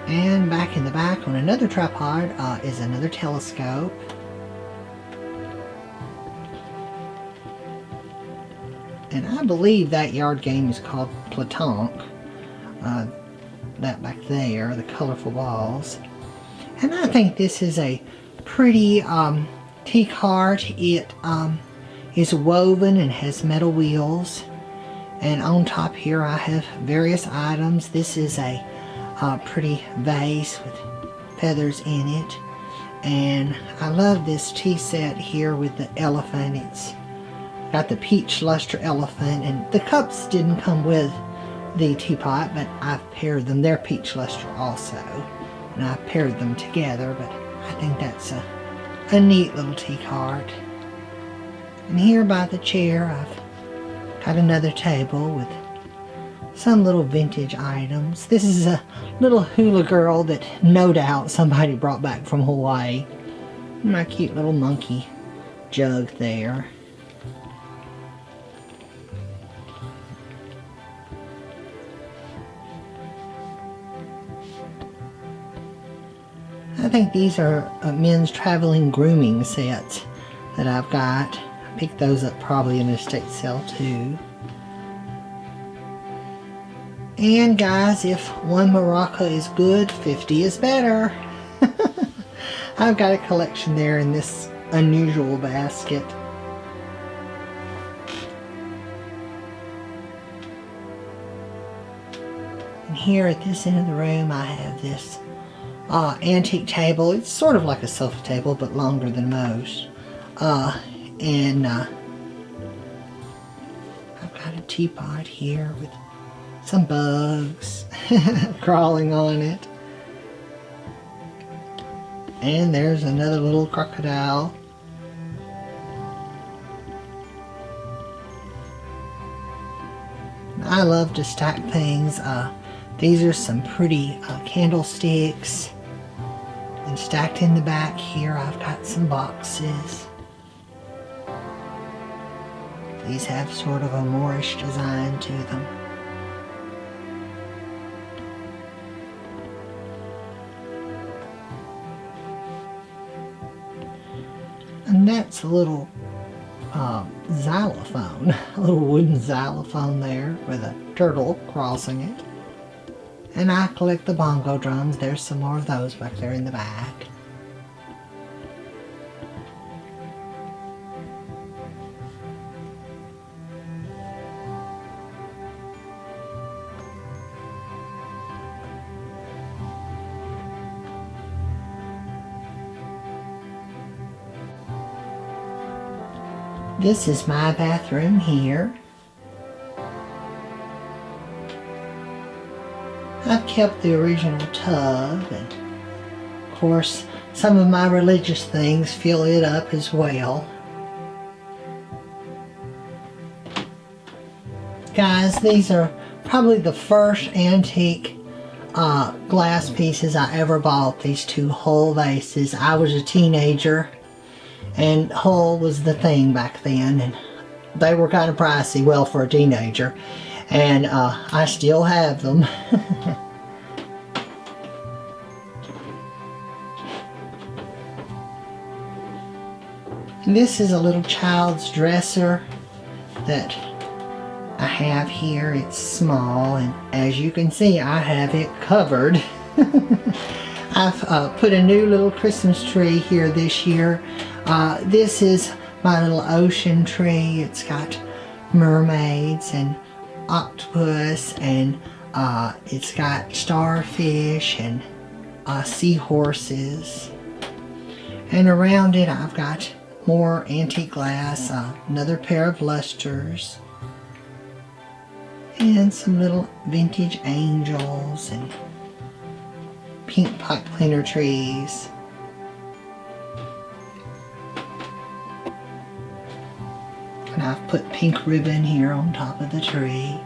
And back in the back on another tripod is another telescope. And I believe that yard game is called Platonk. That back there, the colorful balls. And I think this is a pretty teak heart. It is woven and has metal wheels. And on top here I have various items. This is a pretty vase with feathers in it. And I love this tea set here with the elephant. It's got the peach luster elephant. And the cups didn't come with the teapot, but I've paired them. They're peach luster also. And I paired them together, but I think that's a neat little tea cart. And here by the chair I've got another table with some little vintage items. This is a little hula girl that no doubt somebody brought back from Hawaii. My cute little monkey jug there. I think these are men's traveling grooming sets that I've got. I picked those up probably in an estate sale too. And guys, if one maraca is good, 50 is better. I've got a collection there in this unusual basket. And here at this end of the room I have this antique table. It's sort of like a sofa table, but longer than most. And I've got a teapot here with some bugs crawling on it. And there's another little crocodile. I love to stack things. These are some pretty candlesticks. And stacked in the back here I've got some boxes. These have sort of a Moorish design to them. And that's a little xylophone, a little wooden xylophone there with a turtle crossing it. And I collect the bongo drums. There's some more of those back there in the back. This is my bathroom here. I've kept the original tub, and of course some of my religious things fill it up as well. Guys, these are probably the first antique glass pieces I ever bought, these two Hull vases. I was a teenager and Hull was the thing back then, and they were kind of pricey, well, for a teenager, and I still have them. This is a little child's dresser that I have here. It's small, and as you can see, I have it covered. I've put a new little Christmas tree here this year. This is my little ocean tree. It's got mermaids and octopus, and it's got starfish and seahorses. And around it I've got more antique glass, another pair of lusters, and some little vintage angels and pink pipe cleaner trees. And I've put pink ribbon here on top of the tree.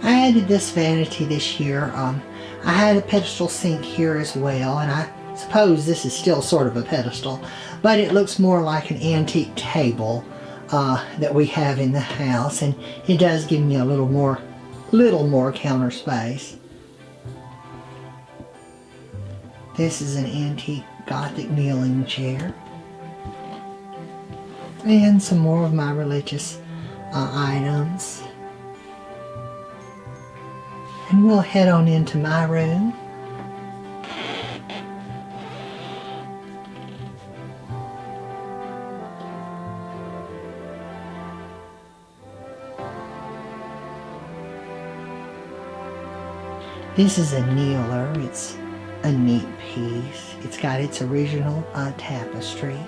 I added this vanity this year. I had a pedestal sink here as well, and I suppose this is still sort of a pedestal, but it looks more like an antique table that we have in the house, and it does give me a little more counter space. This is an antique Gothic kneeling chair, and some more of my religious items. And we'll head on into my room. This is a kneeler. It's a neat piece. It's got its original tapestry.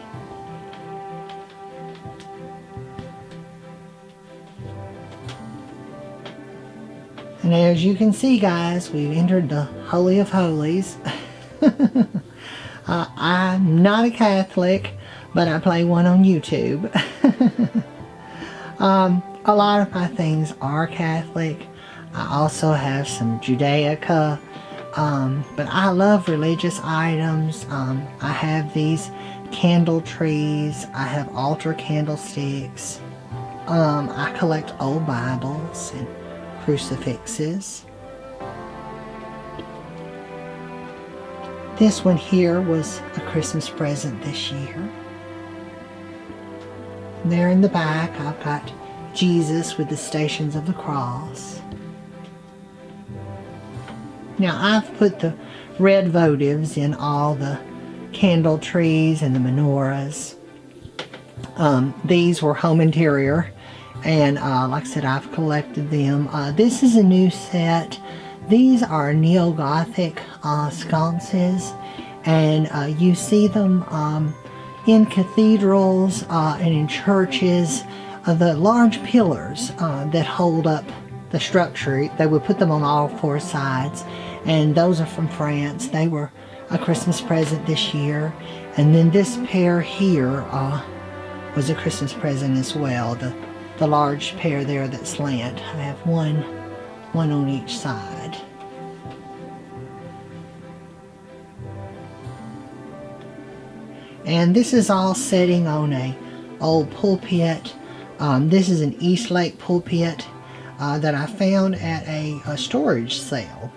And as you can see, guys, we've entered the Holy of Holies. I'm not a Catholic, but I play one on YouTube. A lot of my things are Catholic. I also have some Judaica, but I love religious items. I have these candle trees. I have altar candlesticks. I collect old Bibles and crucifixes. This one here was a Christmas present this year. And there in the back I've got Jesus with the Stations of the Cross. Now I've put the red votives in all the candle trees and the menorahs. These were home interior, and like I said, I've collected them. This is a new set. These are neo-Gothic sconces, and you see them in cathedrals and in churches. The large pillars that hold up the structure, they would put them on all four sides, and those are from France. They were a Christmas present this year. And then this pair here was a Christmas present as well. The large pair there that slant. I have one one on each side. And this is all sitting on a old pulpit. This is an East Lake pulpit that I found at a storage sale.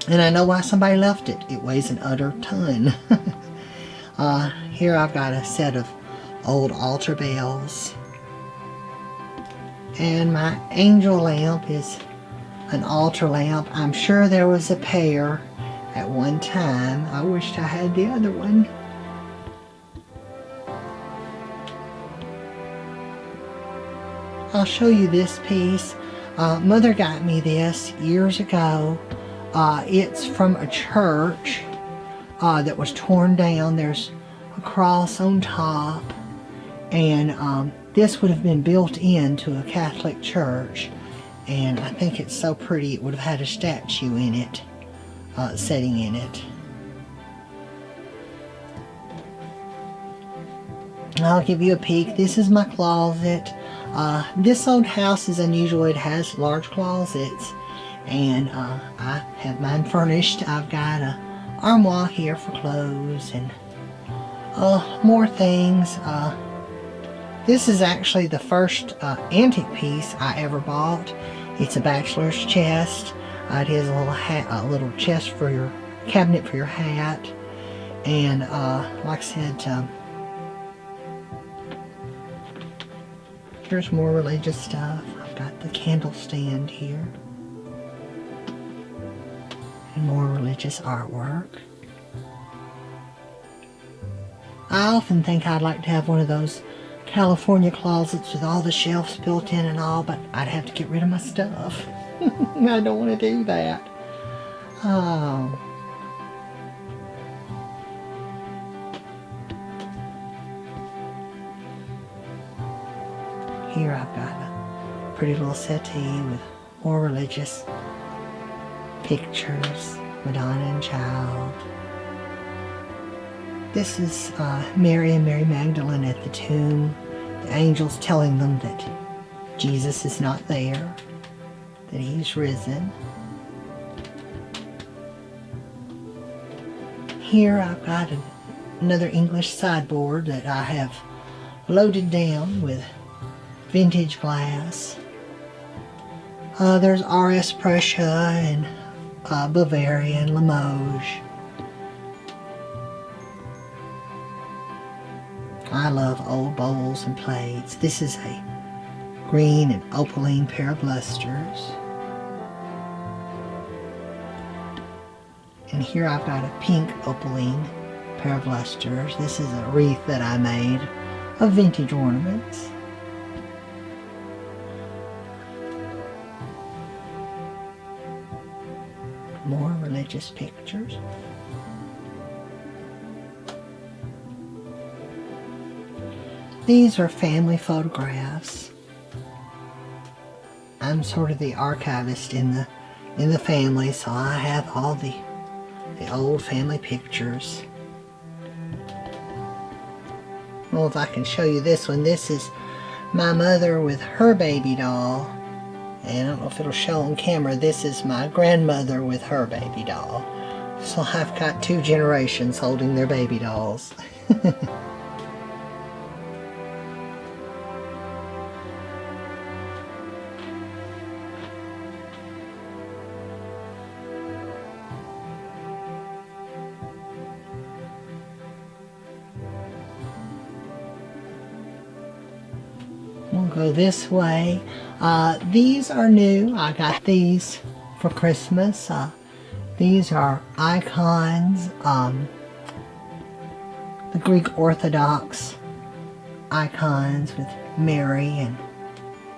And I know why somebody left it. It weighs an utter ton. Here I've got a set of old altar bells. And my angel lamp is an altar lamp. I'm sure there was a pair at one time. I wished I had the other one. I'll show you this piece. Mother got me this years ago. It's from a church that was torn down. There's a cross on top, and this would have been built into a Catholic church, and I think it's so pretty. It would have had a statue in it, sitting in it. I'll give you a peek. This is my closet. This old house is unusual. It has large closets, and I have mine furnished. I've got a armoire here for clothes and more things. This is actually the first antique piece I ever bought. It's a bachelor's chest. It has a little chest for your cabinet for your hat, and like I said, here's more religious stuff. I've got the candle stand here. And more religious artwork. I often think I'd like to have one of those California closets with all the shelves built in and all, but I'd have to get rid of my stuff. I don't want to do that. Oh. Here I've got a pretty little settee with more religious pictures, Madonna and Child. This is Mary and Mary Magdalene at the tomb. The angels telling them that Jesus is not there, that he's risen. Here I've got another English sideboard that I have loaded down with vintage glass. There's R.S. Prussia and Bavarian, Limoges. I love old bowls and plates. This is a green and opaline pair of lusters. And here I've got a pink opaline pair of lusters. This is a wreath that I made of vintage ornaments. More religious pictures. These are family photographs. I'm sort of the archivist in the family, so I have all the old family pictures. Well, if I can show you this one, this is my mother with her baby doll. And I don't know if it'll show on camera. This is my grandmother with her baby doll. So I've got two generations holding their baby dolls. We'll go this way. These are new. I got these for Christmas. These are icons, the Greek Orthodox icons with Mary and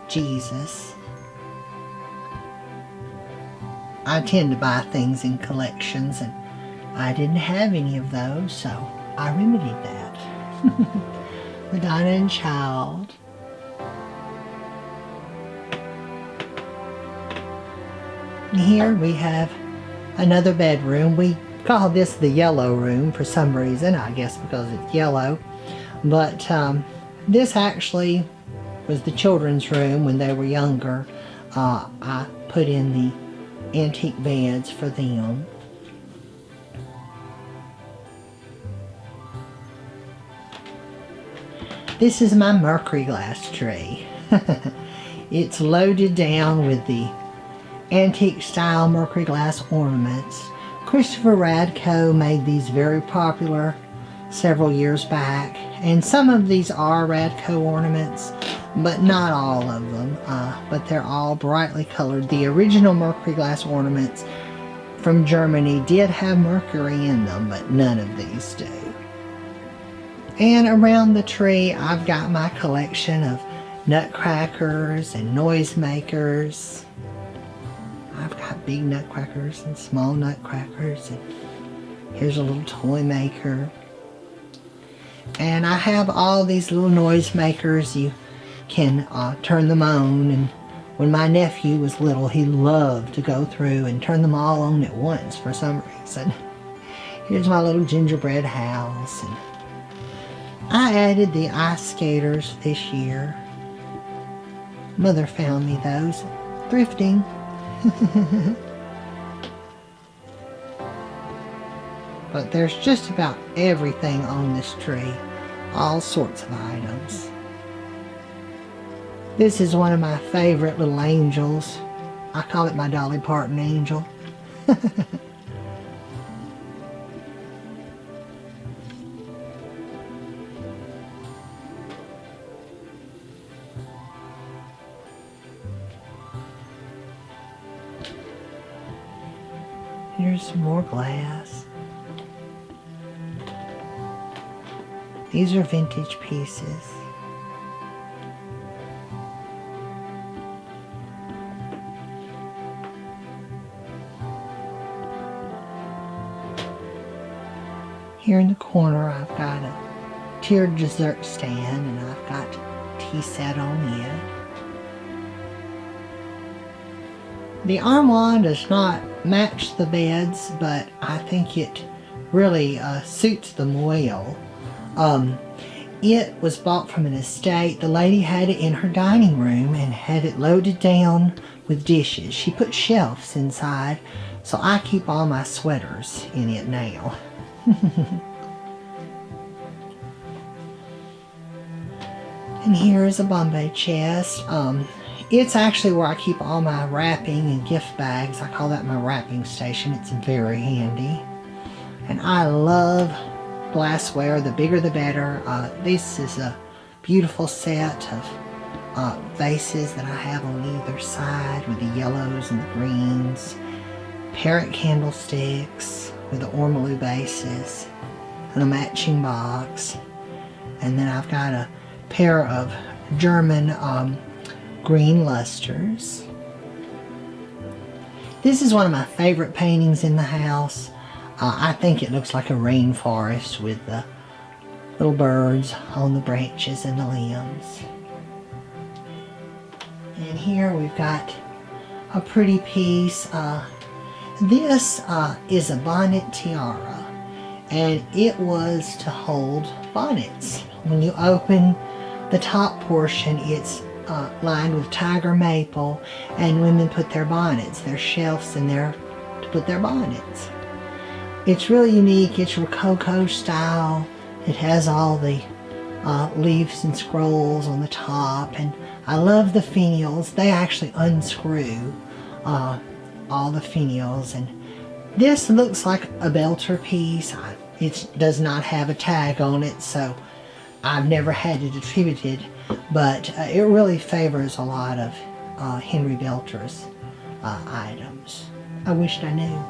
Jesus. I tend to buy things in collections, and I didn't have any of those, so I remedied that. Madonna and Child. And here we have another bedroom. We call this the yellow room for some reason, I guess because it's yellow. But this actually was the children's room when they were younger. I put in the antique beds for them. This is my mercury glass tree. It's loaded down with the antique style mercury glass ornaments. Christopher Radko made these very popular several years back, and some of these are Radko ornaments, but not all of them, but they're all brightly colored. The original mercury glass ornaments from Germany did have mercury in them, but none of these do. And around the tree I've got my collection of nutcrackers and noisemakers. I've got big nutcrackers and small nutcrackers, and here's a little toy maker. And I have all these little noisemakers. You can turn them on, and when my nephew was little, he loved to go through and turn them all on at once for some reason. Here's my little gingerbread house, and I added the ice skaters this year. Mother found me those thrifting. But there's just about everything on this tree, all sorts of items. This is one of my favorite little angels. I call it my Dolly Parton angel. Here's some more glass. These are vintage pieces. Here in the corner I've got a tiered dessert stand, and I've got tea set on it. The armoire does not match the beds, but I think it really suits them well. It was bought from an estate. The lady had it in her dining room and had it loaded down with dishes. She put shelves inside, so I keep all my sweaters in it now. And here is a Bombay chest. It's actually where I keep all my wrapping and gift bags. I call that my wrapping station. It's very handy. And I love glassware. The bigger the better. This is a beautiful set of vases that I have on either side with the yellows and the greens. Parrot candlesticks with the ormolu bases and a matching box. And then I've got a pair of German green lusters. This is one of my favorite paintings in the house. I think it looks like a rainforest with the little birds on the branches and the limbs. And here we've got a pretty piece. This is a bonnet tiara, and it was to hold bonnets. When you open the top portion, it's lined with tiger maple, and women put their bonnets, their shelves in there to put their bonnets. It's really unique. It's Rococo style. It has all the leaves and scrolls on the top, and I love the finials. They actually unscrew all the finials, and this looks like a belter piece. It does not have a tag on it, so I've never had it attributed, but it really favors a lot of Henry Belter's items. I wished I knew.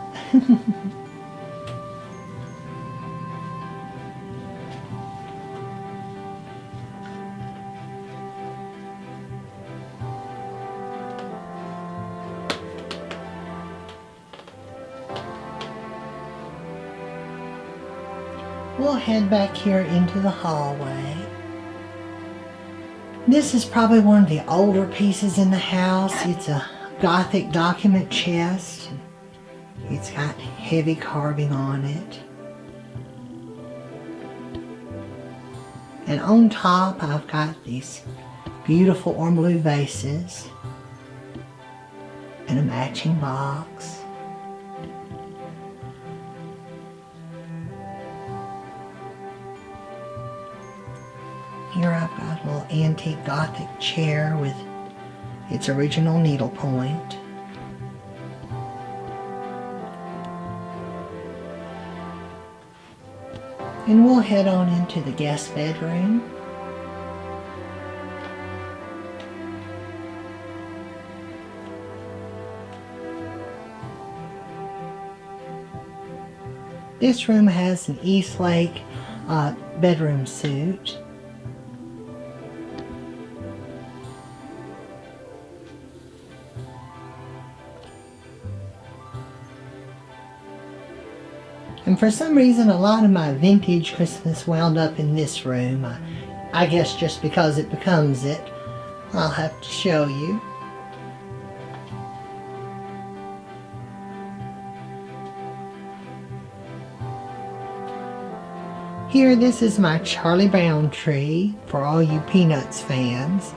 We'll head back here into the hallway. This is probably one of the older pieces in the house. It's a Gothic document chest. It's got heavy carving on it. And on top I've got these beautiful ormolu vases. and a matching box. Here I've got a little antique Gothic chair with its original needlepoint. And we'll head on into the guest bedroom. This room has an Eastlake bedroom suite. And for some reason, a lot of my vintage Christmas wound up in this room. I guess just because it becomes it. I'll have to show you. Here, this is my Charlie Brown tree for all you Peanuts fans.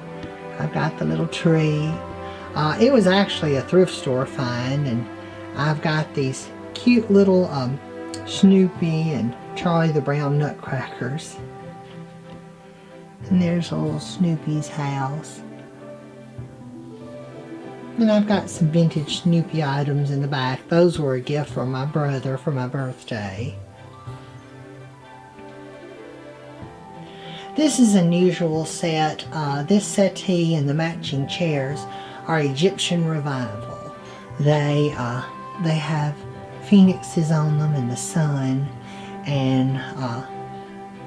I've got the little tree. It was actually a thrift store find, and I've got these cute little Snoopy and Charlie the Brown nutcrackers. And there's little Snoopy's house. And I've got some vintage Snoopy items in the back. Those were a gift from my brother for my birthday. This is an unusual set. This settee and the matching chairs are Egyptian revival. They have phoenixes on them and the sun, and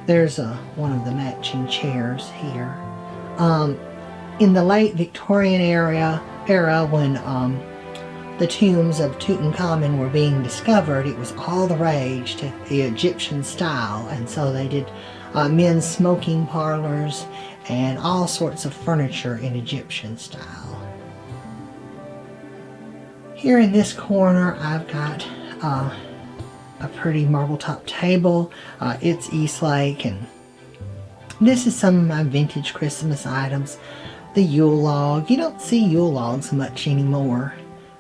there's one of the matching chairs here. In the late Victorian era when the tombs of Tutankhamun were being discovered, it was all the rage to the Egyptian style, and so they did men's smoking parlors and all sorts of furniture in Egyptian style. Here in this corner I've got a pretty marble top table. It's Eastlake, and this is some of my vintage Christmas items. The Yule log. You don't see Yule logs much anymore.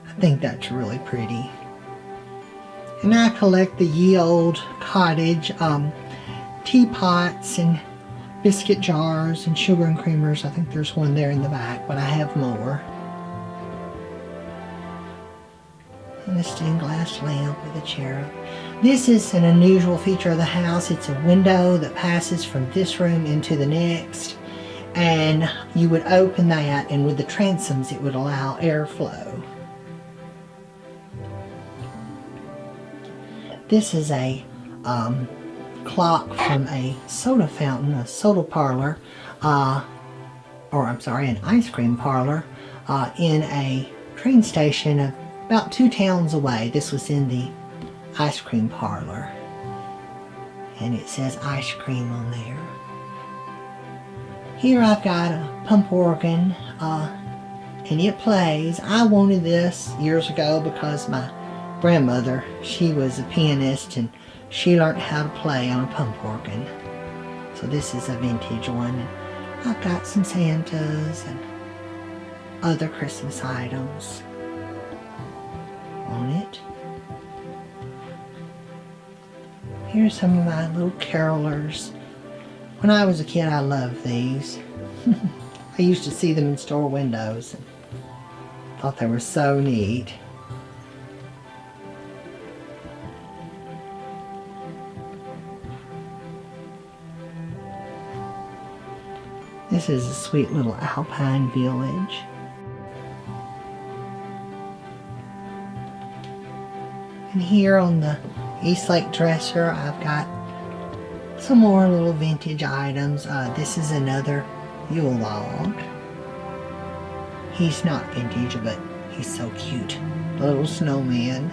I think that's really pretty. And I collect the ye old cottage teapots and biscuit jars and sugar and creamers. I think there's one there in the back, but I have more. And a stained glass lamp with a cherub. This is an unusual feature of the house. It's a window that passes from this room into the next, and you would open that, and with the transoms it would allow airflow. This is a clock from a soda fountain, a soda parlor, an ice cream parlor in a train station about 2 towns away. This was in the ice cream parlor, and it says ice cream on there. Here I've got a pump organ, and it plays. I wanted this years ago because my grandmother, she was a pianist, and she learned how to play on a pump organ. So this is a vintage one. And I've got some Santas and other Christmas items on it. Here's some of my little carolers. When I was a kid, I loved these. I used to see them in store windows and thought they were so neat. This is a sweet little alpine village. And here on the Eastlake dresser, I've got some more little vintage items. This is another Yule log. He's not vintage, but he's so cute. The little snowman.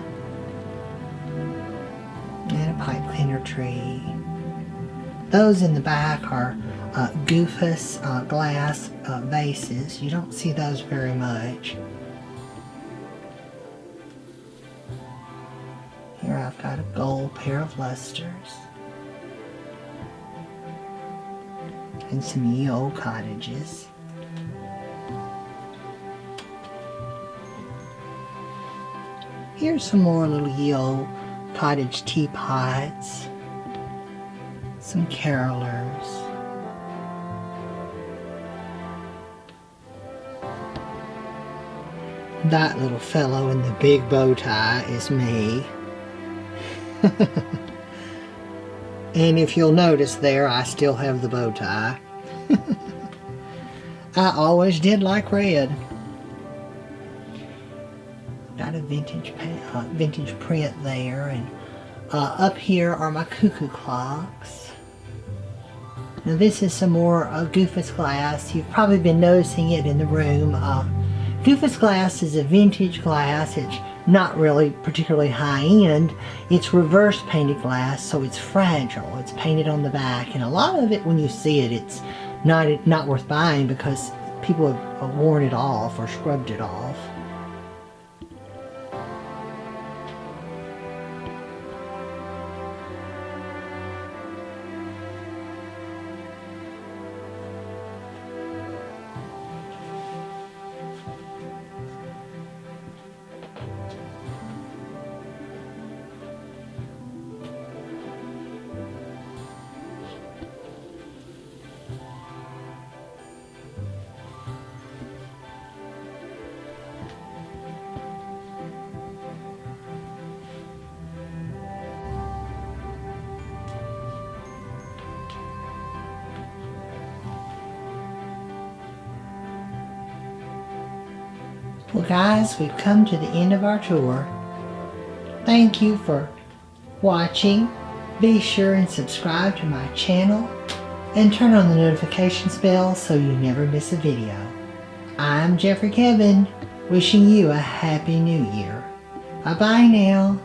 And a pipe cleaner tree. Those in the back are Goofus glass vases. You don't see those very much. Here I've got a gold pair of lusters. And some ye old cottages. Here's some more little ye old cottage teapots. Some carolers. That little fellow in the big bow tie is me. And if you'll notice there, I still have the bow tie. I always did like red. Got a vintage print there, and up here are my cuckoo clocks. Now this is some more Goofus glass. You've probably been noticing it in the room. Goofus glass is a vintage glass. It's not really particularly high-end. It's reverse painted glass, so it's fragile. It's painted on the back, and a lot of it, when you see it, it's not worth buying because people have worn it off or scrubbed it off. Well guys, we've come to the end of our tour. Thank you for watching. Be sure and subscribe to my channel and turn on the notifications bell so you never miss a video. I'm Jeffrey Kevin, wishing you a Happy New Year. Bye bye now.